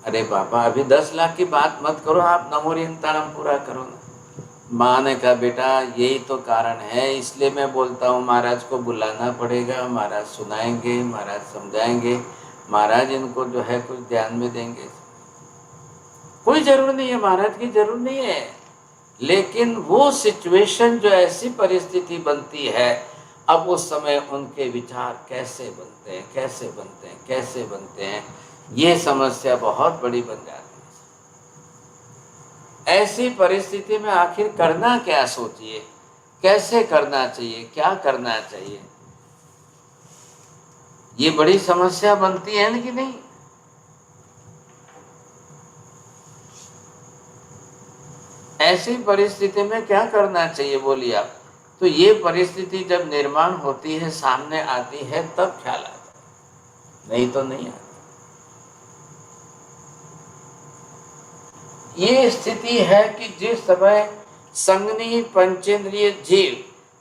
अरे पापा अभी 10 लाख की बात मत करो, आप नमोरियंताणम पूरा करो ना। माँ ने कहा, बेटा यही तो कारण है, इसलिए मैं बोलता हूँ महाराज को बुलाना पड़ेगा, महाराज सुनाएंगे, महाराज समझाएंगे, महाराज इनको जो है कुछ ध्यान में देंगे। कोई जरूर नहीं है, महाराज की जरूर नहीं है, लेकिन वो सिचुएशन जो ऐसी परिस्थिति बनती है, अब उस समय उनके विचार कैसे बनते हैं, कैसे बनते हैं, कैसे बनते हैं, ये समस्या बहुत बड़ी बन जाती है। ऐसी परिस्थिति में आखिर करना क्या, सोचिए कैसे करना चाहिए, क्या करना चाहिए, ये बड़ी समस्या बनती है ना कि नहीं? ऐसी परिस्थिति में क्या करना चाहिए बोलिए आप? तो ये परिस्थिति जब निर्माण होती है, सामने आती है, तब ख्याल आता है, नहीं तो नहीं आता। ये स्थिति है कि जिस समय संगनी पंचेंद्रिय जीव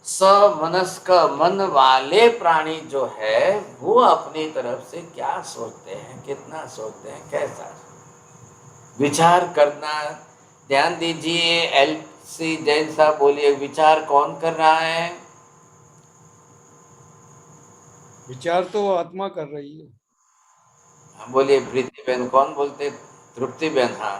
समनस्क मन वाले प्राणी जो है, वो अपनी तरफ से क्या सोचते हैं, कितना सोचते हैं, कैसा विचार करना। ध्यान दीजिए, एलसी जैन साहब बोलिए, विचार कौन कर रहा है? विचार तो आत्मा कर रही है। बोलिए प्रीति बहन, कौन बोलते? तृप्ति बहन, हाँ।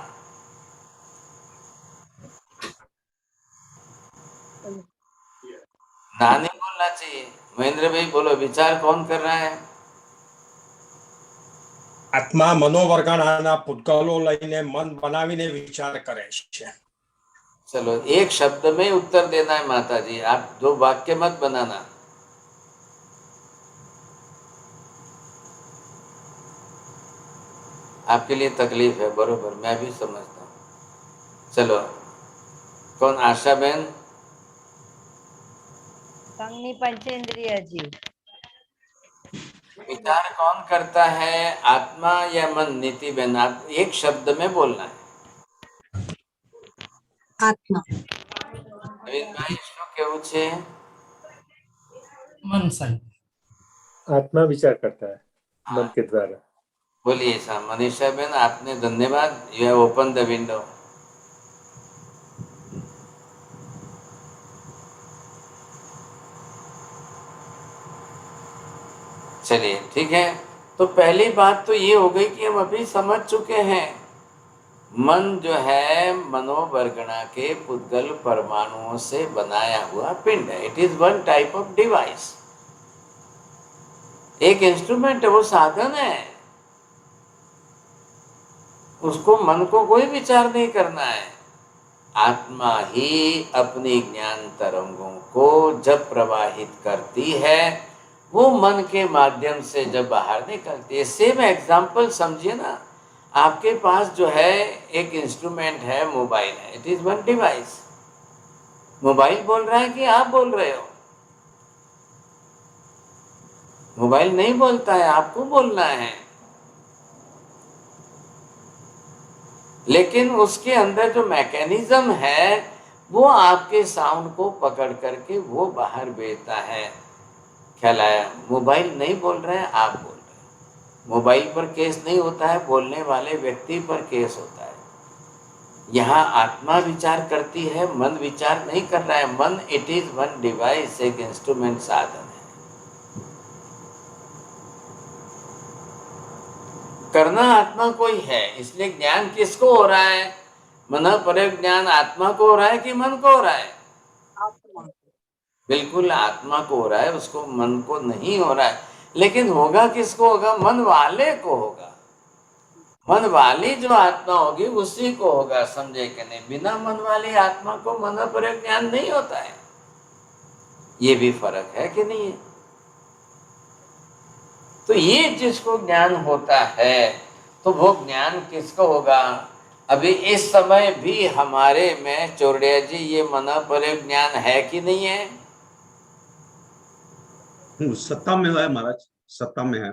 नानी बोलना चाहिए। महेंद्र भाई बोलो, विचार कौन कर रहा है? આત્મા મનોવર્ગણાના પૂતગલો લઈને મન બનાવીને વિચાર કરે છે। चलो एक शब्द में उत्तर देना है माता जी, आप 2 वाक्य मत बनाना। आपके लिए तकलीफ है, बरोबर, मैं भी समझता हूँ। चलो कौन? आशा बहन। संगनी पंचेंद्रिय जीव। विचार कौन करता है, आत्मा या मन? नीति बहन, आप एक शब्द में बोलना है। आत्मा। नवीन भाई શું કેવું છે? मन साहिब। आत्मा विचार करता है मन के द्वारा। बोलिए साहब। मनीषा बहन, आपने धन्यवाद, you have open the window. चलिए ठीक है। तो पहली बात तो ये हो गई कि हम अभी समझ चुके हैं, मन जो है मनोवर्गणा के पुद्गल परमाणुओं से बनाया हुआ पिंड है। It is one type of device, एक इंस्ट्रूमेंट है, वो साधन है। उसको मन को कोई विचार नहीं करना है। आत्मा ही अपनी ज्ञान तरंगों को जब प्रवाहित करती है, वो मन के माध्यम से जब बाहर निकलती है। सेम एग्जाम्पल समझिए ना, आपके पास जो है एक इंस्ट्रूमेंट है, मोबाइल है, it is one device. Mobile बोल रहा है कि आप बोल रहे हो? मोबाइल नहीं बोलता है, आपको बोलना है। लेकिन उसके अंदर जो मैकेनिज्म है वो आपके साउंड को पकड़ करके वो बाहर भेजता है। ख्याल आया? मोबाइल नहीं बोल रहे हैं, आप बोल रहे हैं। मोबाइल पर केस नहीं होता है, बोलने वाले व्यक्ति पर केस होता है। यहाँ आत्मा विचार करती है, मन विचार नहीं कर रहा है। मन इट इज वन डिवाइस, एक इंस्ट्रूमेंट, साधन है। करना आत्मा को ही है, इसलिए ज्ञान किसको हो रहा है? मन पर ज्ञान आत्मा को हो रहा है कि मन को हो रहा है? बिल्कुल आत्मा को हो रहा है, उसको मन को नहीं हो रहा है। लेकिन होगा किसको होगा? मन वाले को होगा। मन वाली जो आत्मा होगी उसी को होगा, समझे कि नहीं? बिना मन वाली आत्मा को मन पर ज्ञान नहीं होता है। ये भी फर्क है कि नहीं है? तो ये जिसको ज्ञान होता है तो वो ज्ञान किसको होगा? अभी इस समय भी हमारे में चौड़िया जी ये मन पर ज्ञान है कि नहीं है? सत्ता में है महाराज, सत्ता में है।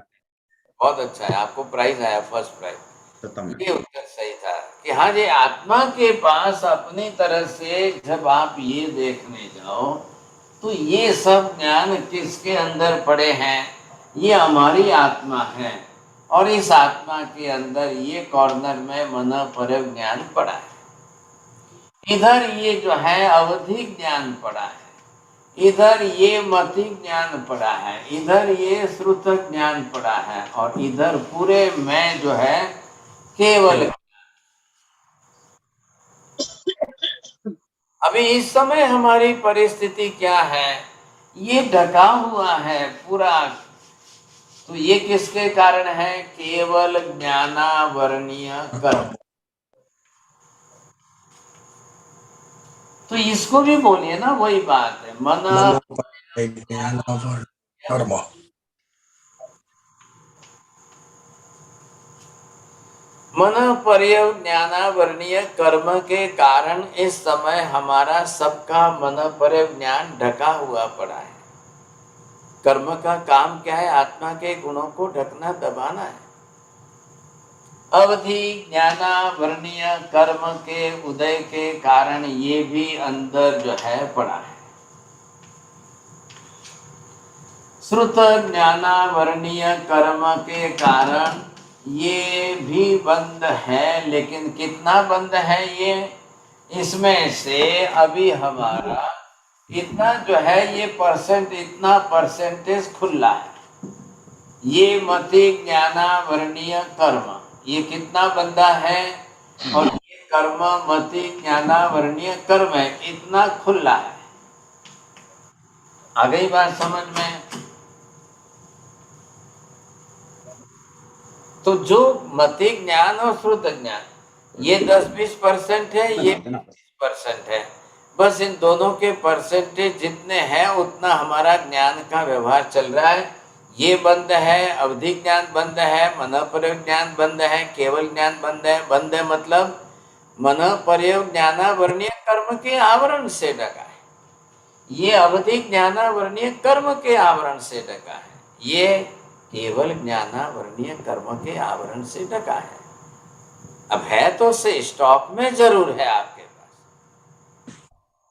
बहुत अच्छा है, आपको प्राइज आया, फर्स्ट प्राइज। सत्ता में। ये उत्तर सही था कि हाँ जी, आत्मा के पास अपनी तरह से जब आप ये देखने जाओ तो ये सब ज्ञान किसके अंदर पड़े हैं? ये हमारी आत्मा है, और इस आत्मा के अंदर ये कॉर्नर में मन पर ज्ञान पड़ा है। इधर ये जो है अवधि ज्ञान पड़ा है, इधर ये मति ज्ञान पड़ा है, इधर ये श्रुत ज्ञान पड़ा है, और इधर पूरे में जो है केवल। अभी इस समय हमारी परिस्थिति क्या है? ये ढका हुआ है पूरा। तो ये किसके कारण है? केवल ज्ञानावरणीय कर्म। तो इसको भी बोलिए ना, वही बात है। मन कर्म। मन पर्य ज्ञानावरणीय कर्म के कारण इस समय हमारा सबका मन पर ज्ञान ढका हुआ पड़ा है। कर्म का काम क्या है? आत्मा के गुणों को ढकना, दबाना है। अवधि ज्ञानावरणीय कर्म के उदय के कारण ये भी अंदर जो है पड़ा है। श्रुत ज्ञानावरणीय कर्म के कारण ये भी बंद है, लेकिन कितना बंद है ये? इसमें से अभी हमारा इतना जो है ये परसेंट, इतना परसेंटेज खुला है। ये मति ज्ञानावरणीय कर्म ये कितना बंदा है, और ये कर्म मति ज्ञानावरणीय कर्म है, इतना खुला है। आ गई बात समझ में? तो जो मति ज्ञान और श्रुत ज्ञान ये 10-20% है, ये 20% है। बस इन दोनों के परसेंटेज जितने हैं उतना हमारा ज्ञान का व्यवहार चल रहा है। ये बंद है, अवधि ज्ञान बंद है, मन पर्य ज्ञान बंद है, केवल ज्ञान बंद है। बंद है मतलब मन पर्य ज्ञानावरणीय कर्म के आवरण से ढका है। ये अवधि ज्ञानावरणीय कर्म के आवरण से ढका है, ये केवल ज्ञानावरणीय कर्म के आवरण से ढका है। अब है तो से स्टॉक में जरूर है आपके पास,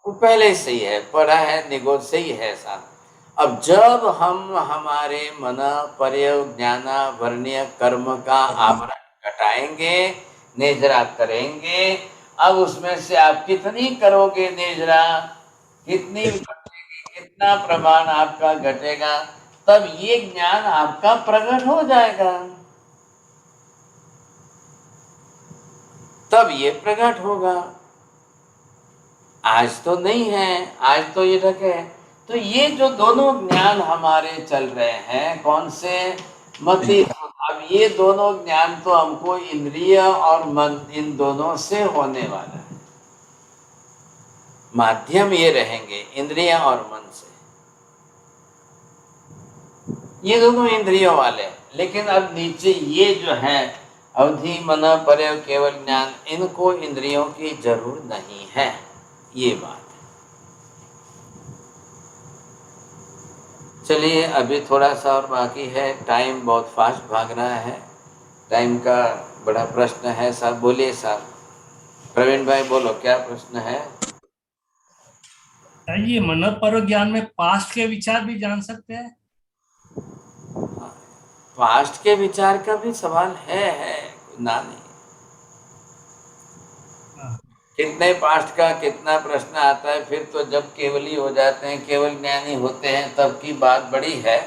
वो पहले से ही है, पढ़ा है, निगोद से ही है साथ। अब जब हम हमारे मन पर्य ज्ञानावरणीय कर्म का आवरण घटाएंगे, नेजरा करेंगे, अब उसमें से आप कितनी करोगे नेजरा, कितनी घटेगी, कितना प्रमाण आपका घटेगा, तब ये ज्ञान आपका प्रकट हो जाएगा। तब ये प्रकट होगा। आज तो नहीं है, आज तो ये ढके है। तो ये जो दोनों ज्ञान हमारे चल रहे हैं, कौन से? मति। अब ये दोनों ज्ञान तो हमको इंद्रिय और मन इन दोनों से होने वाला है। माध्यम ये रहेंगे इंद्रियां और मन से। ये दोनों इंद्रियों वाले हैं, लेकिन अब नीचे ये जो है अवधि मन पर्य केवल ज्ञान, इनको इंद्रियों की जरूर नहीं है, ये बात है। चलिए अभी थोड़ा सा और बाकी है, टाइम बहुत फास्ट भाग रहा है, टाइम का बड़ा प्रश्न है। साहब बोलिए साहब, प्रवीण भाई बोलो क्या प्रश्न है। ये मन पर ज्ञान में पास्ट के विचार भी जान सकते हैं? पास्ट के विचार का भी सवाल है ना नहीं। कितने पास्ट का कितना प्रश्न आता है, फिर तो जब केवली हो जाते हैं, केवल ज्ञानी होते हैं, तब की बात बड़ी है,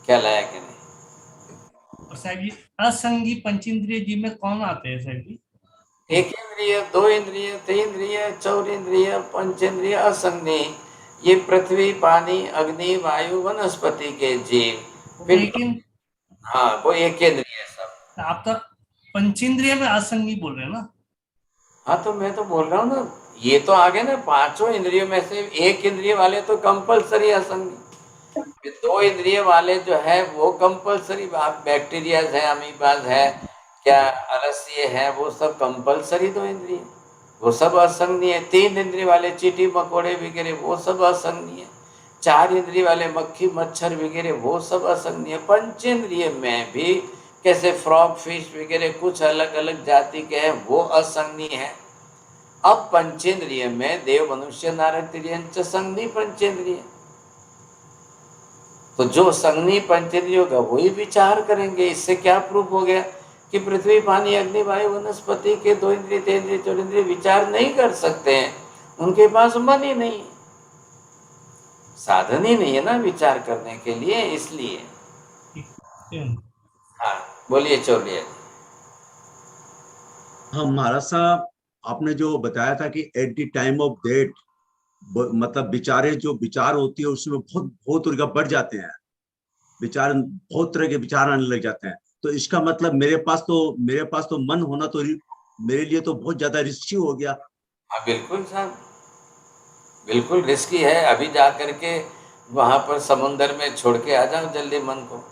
क्या लाया कि नहीं। और साहब जी असंगी पंचेंद्रिय जी में कौन आते हैं साहब जी? एक इंद्रिय, दो इंद्रिय, तीन इंद्रिय, चौर इंद्रिय, पंचेंद्रिय, असंगी, ये पृथ्वी, पानी, अग्नि, वायु, वनस्पति के जीव। लेकिन हाँ वो एक इंद्रिय सब। आप तो पंचेंद्रिय में असंगी बोल रहे हैं ना? हाँ तो मैं तो बोल रहा हूँ ना, ये तो आगे ना पांचों इंद्रियों में से एक इंद्रिय वाले तो कंपलसरी असंगी, दो इंद्रिय वाले जो है वो कंपलसरी, बैक्टीरिया है, अमीबाज है, क्या अरस्य है, वो सब कंपलसरी दो इंद्रिय, वो सब असंगनीय है। तीन इंद्रिय वाले चींटी मकोड़े वगैरह वो सब असंगनीय है। चार इंद्रिय वाले मक्खी मच्छर वगैरह वो सब असंगनीय। पंचेंद्रिय में भी कैसे फ्रॉग फिश वगैरह कुछ अलग अलग जाति के हैं, वो असंगनीय है। अब पंचेंद्रिय में देव मनुष्य नारद तिर्यंच संगनी पंचेंद्रिय, तो जो संगनी पंचेंद्रिय होगा वही विचार करेंगे। इससे क्या प्रूफ हो गया कि पृथ्वी, पानी, अग्नि, वायु, वनस्पति के दो इंद्रिय, तीन इंद्रिय, चौर इंद्रिय विचार नहीं कर सकते हैं, उनके पास मन ही नहीं है, साधन ही नहीं है ना विचार करने के लिए, इसलिए। हाँ बोलिए चौलिए। हाँ महाराज साहब, आपने जो बताया था कि at the time of death, मतलब विचारे जो विचार होती है उसमें बहुत तरह का बढ़ जाते हैं विचार, बहुत तरह के विचार आने लग जाते हैं। तो इसका मतलब मेरे पास तो मन होना तो मेरे लिए तो बहुत ज्यादा रिस्की हो गया। हाँ बिल्कुल साहब, बिल्कुल रिस्की है। अभी जा करके वहां पर समुन्द्र में छोड़ के आ जाओ जल्दी मन को।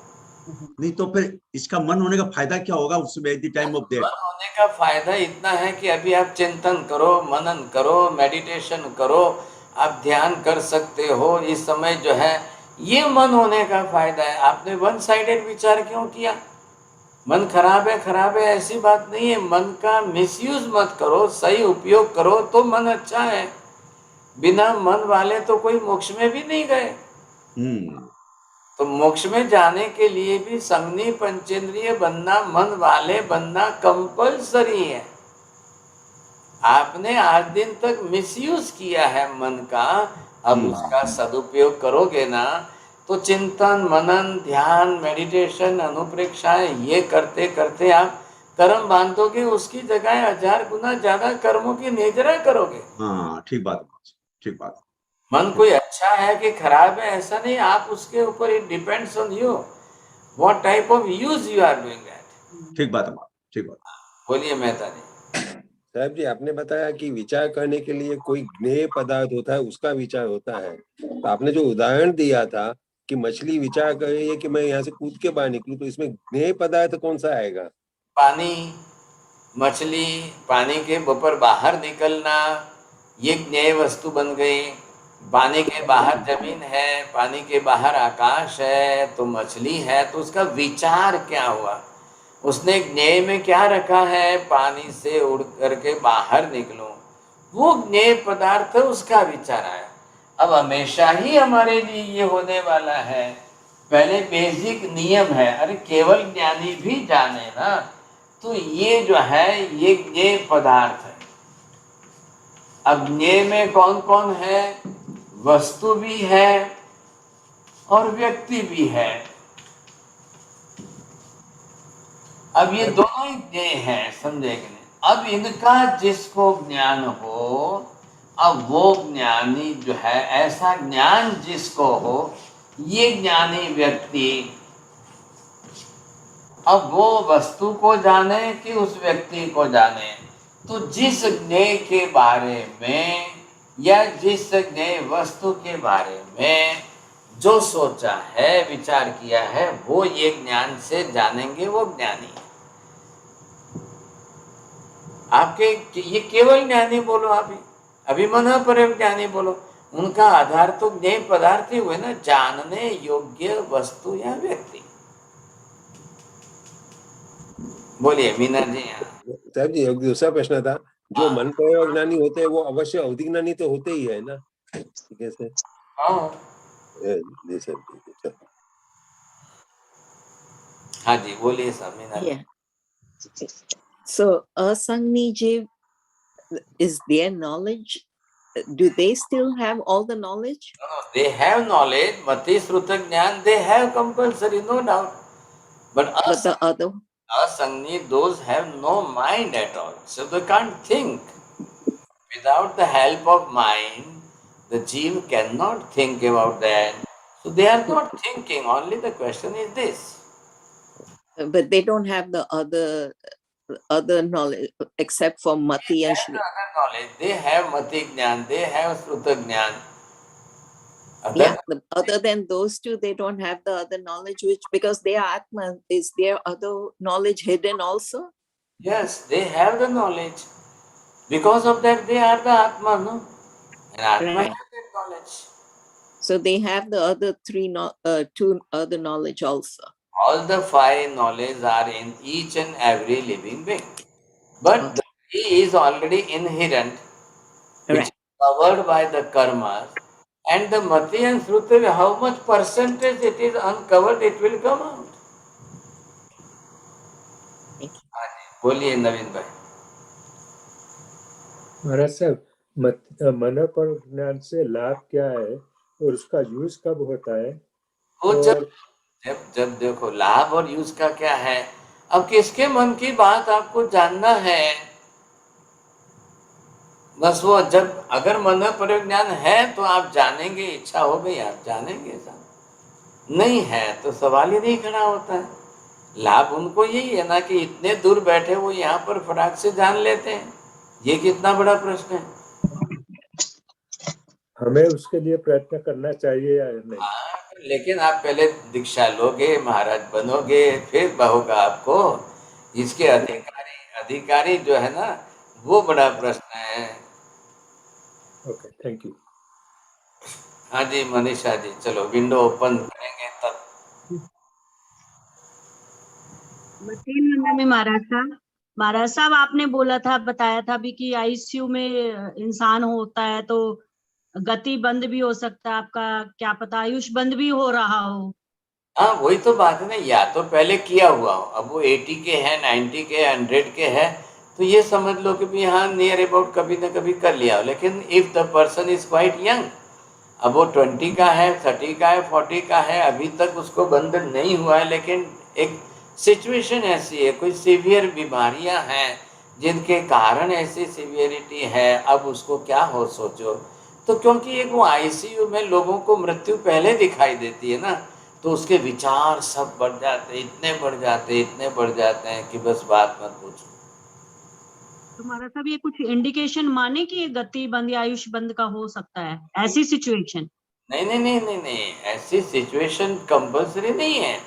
नहीं तो फिर इसका मन होने का फायदा क्या होगा उसमें at the time of death? मन होने का फायदा इतना है कि अभी आप चिंतन करो, मनन करो, मेडिटेशन करो, आप ध्यान कर सकते हो इस समय जो है, ये मन होने का फायदा है। आपने वन साइडेड विचार क्यों किया? मन खराब है ऐसी बात नहीं है, मन का मिसयूज मत करो, सही उपयोग करो तो मन अच्छा है। बिना मन वाले तो कोई मोक्ष में भी नहीं गए। तो मोक्ष में जाने के लिए भी संगनी पंचेंद्रिय बनना, मन वाले बनना कंपलसरी है। आपने आज दिन तक मिसयूज किया है मन का, अब उसका सदुपयोग करोगे ना तो चिंतन, मनन, ध्यान, मेडिटेशन, अनुप्रेक्षाएं, ये करते करते आप कर्म बांधोगे, उसकी जगह 1000 गुना ज्यादा कर्मों की निजरा करोगे। हाँ ठीक बात, ठीक बात। मन कोई अच्छा है कि खराब है ऐसा नहीं, आप उसके ऊपर, it depends on you what type of use you are doing that. ठीक बात है, ठीक बात। बोलिए मेहता जी। साहब जी आपने बताया कि विचार करने के लिए कोई ज्ञेय पदार्थ होता है, उसका विचार होता है। तो आपने जो उदाहरण दिया था कि मछली विचार कर रही है कि मैं यहाँ से कूद के बाहर निकलूं, तो इसमें ज्ञेय पदार्थ कौन सा आएगा? पानी, मछली, पानी के ऊपर बाहर निकलना, ये ज्ञेय वस्तु बन गई। पानी के बाहर जमीन है, पानी के बाहर आकाश है, तो मछली है, तो उसका विचार क्या हुआ? उसने ज्ञेय में क्या रखा है? पानी से उड़ करके बाहर निकलूं, वो ज्ञेय पदार्थ उसका विचार आया। अब हमेशा ही हमारे लिए ये होने वाला है, पहले बेसिक नियम है, अरे केवल ज्ञानी भी जाने ना, तो ये जो है ये ज्ञेय पदार्थ है। अब ज्ञेय में कौन कौन है? वस्तु भी है और व्यक्ति भी है। अब ये दोनों ही ज्ञेय हैं, समझे कि नहीं? अब इनका जिसको ज्ञान हो, अब वो ज्ञानी जो है, ऐसा ज्ञान जिसको हो, ये ज्ञानी व्यक्ति अब वो वस्तु को जाने कि उस व्यक्ति को जाने, तो जिस ज्ञेय के बारे में या जिसने वस्तु के बारे में जो सोचा है, विचार किया है, वो ये ज्ञान से जानेंगे, वो ज्ञानी है। आपके ये केवल ज्ञानी बोलो, अभी मन पर ज्ञानी बोलो, उनका आधार तो ज्ञेय पदार्थ ही हुए ना, जानने योग्य वस्तु या व्यक्ति। बोलिए मीना जी। साहब जी, एक दूसरा प्रश्न था, जो मन प्रयोग ज्ञानी होते हैं वो अवश्य अवधि ज्ञानी तो होते ही है ना, कैसे? जी सर, जी। हाँ जी, बोलिए sir Meena ji. So asangni jiv, is their knowledge, do they still have all the knowledge? No, they have knowledge, mati sruta jnana, they have compulsory, no doubt. But the other, asangni, those have no mind at all, so they can't think. Without the help of mind, the jiva cannot think about that. So they are not thinking, only the question is this. but they don't have the other knowledge except for mati and shruti. Other knowledge, they have mati jnana, they have sruta jnana. Other than those two, they don't have the other knowledge, which because they are Atma, is there other knowledge hidden also? Yes, they have the knowledge. Because of that, they are the Atma, no? And Atma Right. has that knowledge. So they have the other two other knowledge also. All the five knowledge are in each and every living being. But the three is already inherent, which is covered by the karmas. And the mati and sruti, how much percentage it is uncovered, it will come out. बोलिए नवीन भाई। महाराज साहब, मन पर ज्ञान से लाभ क्या है और उसका यूज कब होता है? और जब देखो लाभ और यूज का क्या है, अब किसके मन की बात आपको जानना है, बस वो जब अगर मन पर ज्ञान है तो आप जानेंगे, इच्छा हो गई आप जानेंगे, नहीं है तो सवाल ही नहीं खड़ा होता है। लाभ उनको यही है ना कि इतने दूर बैठे वो यहाँ पर फटाक से जान लेते हैं, ये कितना बड़ा प्रश्न है। हमें उसके लिए प्रयत्न करना चाहिए या नहीं? लेकिन आप पहले दीक्षा लोगे, महाराज बनोगे, फिर होगा आपको। इसके अधिकारी जो है ना, वो बड़ा प्रश्न है। Okay, thank you. हाँ जी मनीषा जी, चलो विंडो ओपन करेंगे तब। 3 नंबर में महाराज साहब आपने बोला था, बताया था भी कि आईसीयू में इंसान होता है तो गति बंद भी हो सकता है, आपका क्या पता आयुष बंद भी हो रहा हो। हाँ वही तो बात है ना, या तो पहले किया हुआ हो, अब वो 80 के है, 90 के, 100 के है, तो ये समझ लो कि भी हाँ नियर अबाउट कभी ना कभी कर लिया हो। लेकिन if the person is quite young, अब वो 20 का है, 30 का है, 40 का है, अभी तक उसको बंद नहीं हुआ है, लेकिन एक सिचुएशन ऐसी है, कोई सीवियर बीमारियां हैं जिनके कारण ऐसी सीवियरिटी है, अब उसको क्या हो सोचो। तो क्योंकि एक वो आईसीयू में लोगों को मृत्यु पहले दिखाई देती है ना, तो उसके विचार सब बढ़ जाते, इतने बढ़ जाते हैं कि बस बात मत पूछो। तो महाराज साहब ये कुछ इंडिकेशन माने कि ये गति बंद या आयुष बंद का हो सकता है ऐसी सिचुएशन? नहीं, ऐसी सिचुएशन कंपल्सरी नहीं है।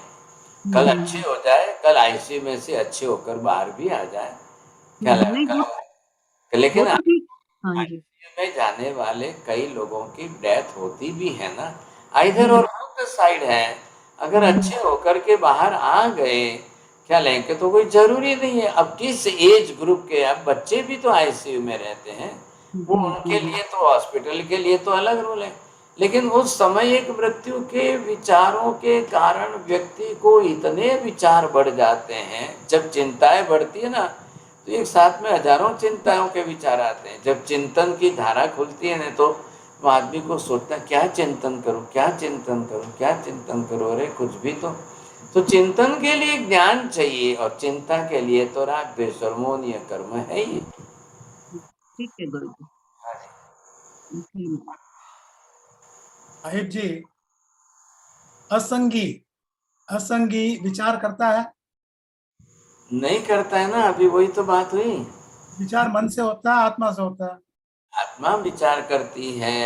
कल अच्छे हो जाए, कल आईसीयू में से अच्छे होकर बाहर भी आ जाए, क्या लगता है। लेकिन आईसीयू में जाने वाले कई लोगों की डेथ होती भी है ना, इधर और बोथ साइड है। अगर अच्छे होकर के बाहर आ गए, क्या लेंगे, तो कोई जरूरी नहीं है। अब किस एज ग्रुप के, अब बच्चे भी तो आईसीयू में रहते हैं, वो उनके लिए तो हॉस्पिटल के लिए तो अलग रूल है। लेकिन उस समय एक मृत्यु के विचारों के कारण व्यक्ति को इतने विचार बढ़ जाते हैं, जब चिंताएं बढ़ती है ना, तो एक साथ में हजारों चिंताओं के विचार आते हैं। जब चिंतन की धारा खुलती है ना, तो आदमी को सोचता क्या चिंतन करूं, अरे कुछ भी तो चिंतन के लिए ज्ञान चाहिए, और चिंता के लिए तो राग द्वेष और मोह कर्म है ये। ठीक है गुरु जी। साहिब जी, असंगी विचार करता है? नहीं करता है ना, अभी वही तो बात हुई। विचार मन से होता है, आत्मा से होता है? आत्मा विचार करती है।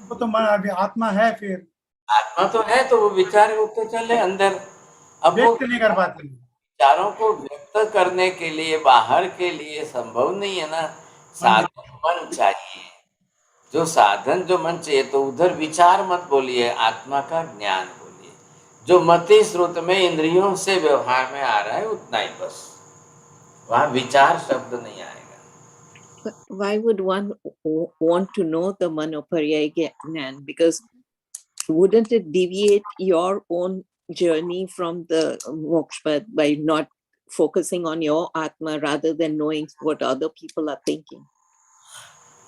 वो तो अभी आत्मा है, फिर आत्मा तो है तो वो विचार होते चले अंदर। अब वो व्यक्त नहीं कर पाती। विचारों को व्यक्त करने के लिए बाहर के लिए संभव नहीं है ना, साधन मन चाहिए। जो साधन जो मन चाहिए, तो उधर विचार मत बोलिए, आत्मा का ज्ञान बोलिए। जो मति स्रोत में इंद्रियों से व्यवहार में आ रहा है उतना ही बस, वहां विचार शब्द नहीं आएगा। Why would one want to know the Manopariyaya Gyan? Because wouldn't it deviate your own journey from the moksha by not focusing on your Atma rather than knowing what other people are thinking?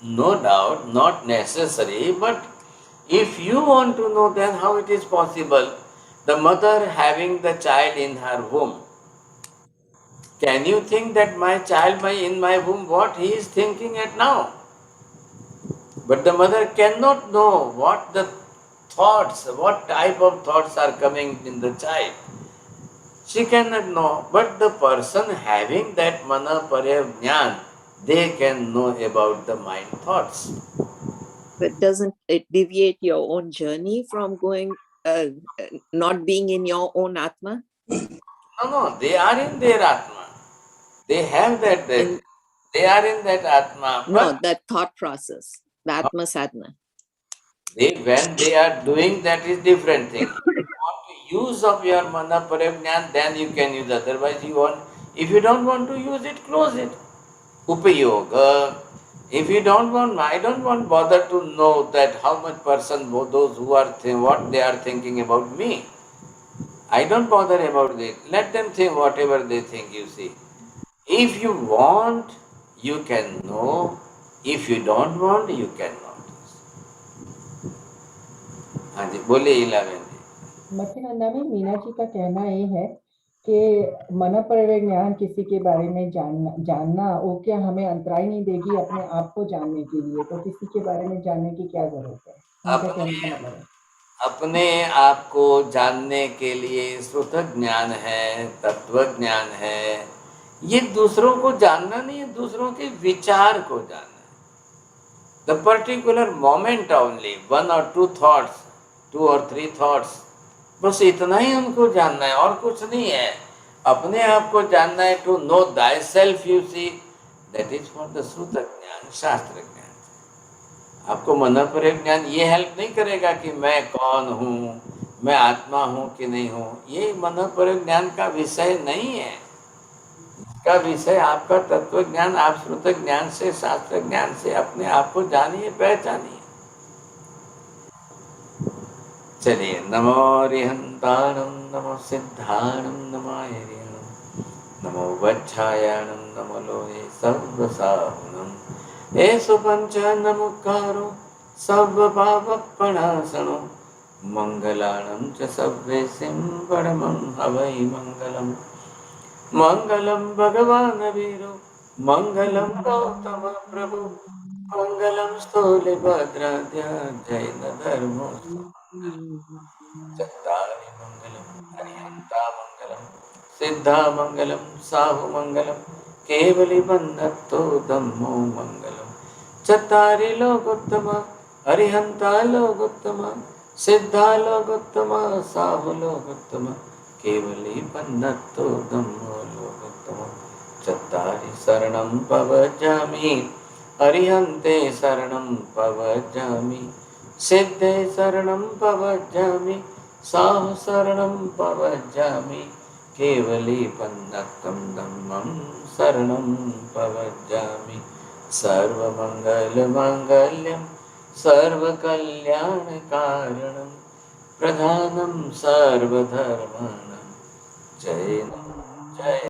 No doubt, not necessary, but if you want to know, then how it is possible? The mother having the child in her womb, can you think that my child in my womb, what he is thinking at now? But the mother cannot know what the thoughts, what type of thoughts are coming in the child. She cannot know, but the person having that mana parya jnana, they can know about the mind thoughts. But doesn't it deviate your own journey from going, not being in your own Atma? No, they are in their Atma. They have that, they are in that Atma. No, that thought process, the Atma sadhana. When they are doing, that is different thing. If you want to use of your mana parya jnana, then you can use. Otherwise, if you don't want to use it, close it. Upayoga. If you don't want, I don't want bother to know that how much person, those who are what they are thinking about me. I don't bother about it. Let them think whatever they think, you see. If you want, you can know. If you don't want, you cannot. हाँ जी, बोलिए इलावेन जी। मत्स्यगंधा में मीना जी का कहना ये है कि मन पर ज्ञान किसी के बारे में जानना वो क्या हमें अंतराय नहीं देगी अपने आप को जानने के लिए, तो किसी के बारे में जानने की क्या जरूरत है? उनका कहने का मतलब है अपने आप को जानने के लिए श्रुत ज्ञान है, तत्व ज्ञान है। ये दूसरों को जानना नहीं है, दूसरों के विचार को जानना है। The particular moment only, 1 or 2 thoughts, 2 or 3 thoughts, बस इतना ही हमको जानना है और कुछ नहीं है। अपने आप को जानना है, to know thy self, you see, that is for the श्रुत ज्ञान, शास्त्र ज्ञान। आपको मन पर ज्ञान ये हेल्प नहीं करेगा कि मैं कौन हूँ, मैं आत्मा हूँ कि नहीं हूँ। ये मन पर ज्ञान का विषय नहीं है। इसका विषय आपका तत्व ज्ञान, आप श्रुत ज्ञान से, शास्त्र ज्ञान से अपने आप को जानिए, पहचानिए। चलिए, नमो रिहंताणं, नमो सिद्धाणं, नमो हरिहं, नमो वच्छायाणं, नमो लोहे सर्वसाहुनं, एषु पंच नमुकारो सर्वपापप्रणाशनो, मंगलानं च सर्वेसिं परमं हवै मंगलम्। मंगलम भगवान वीरो, मंगलम गौतम प्रभु, मंगलम स्थूलिभद्राद्य जैन धर्मो। चत्तारि मंगलम, हरिहंता मंगलम, सिद्धा मंगलम, साहु मंगलम, केवली बन्धत्तो धम्मो मंगलम। चत्तारि लोकोत्तम, हरिहंता लोकोत्तम, सिद्धा लोकोत्तम, साहु लोकोत्तम, केवली बन्धत्तो धम्मो लोकोत्तम। चत्तारि शरणं पवजामि, हरिहन्ते शरणं पवजामि, सिद्धे शरणं पवजामि, साहु शरणं पवजामि, केवली बन्धत्तं धम्मं शरणं पवजामि। सर्वमङ्गलमाङ्गल्यं सर्वकल्याणकारणं, प्रधानं सर्वधर्माणां, जय जय।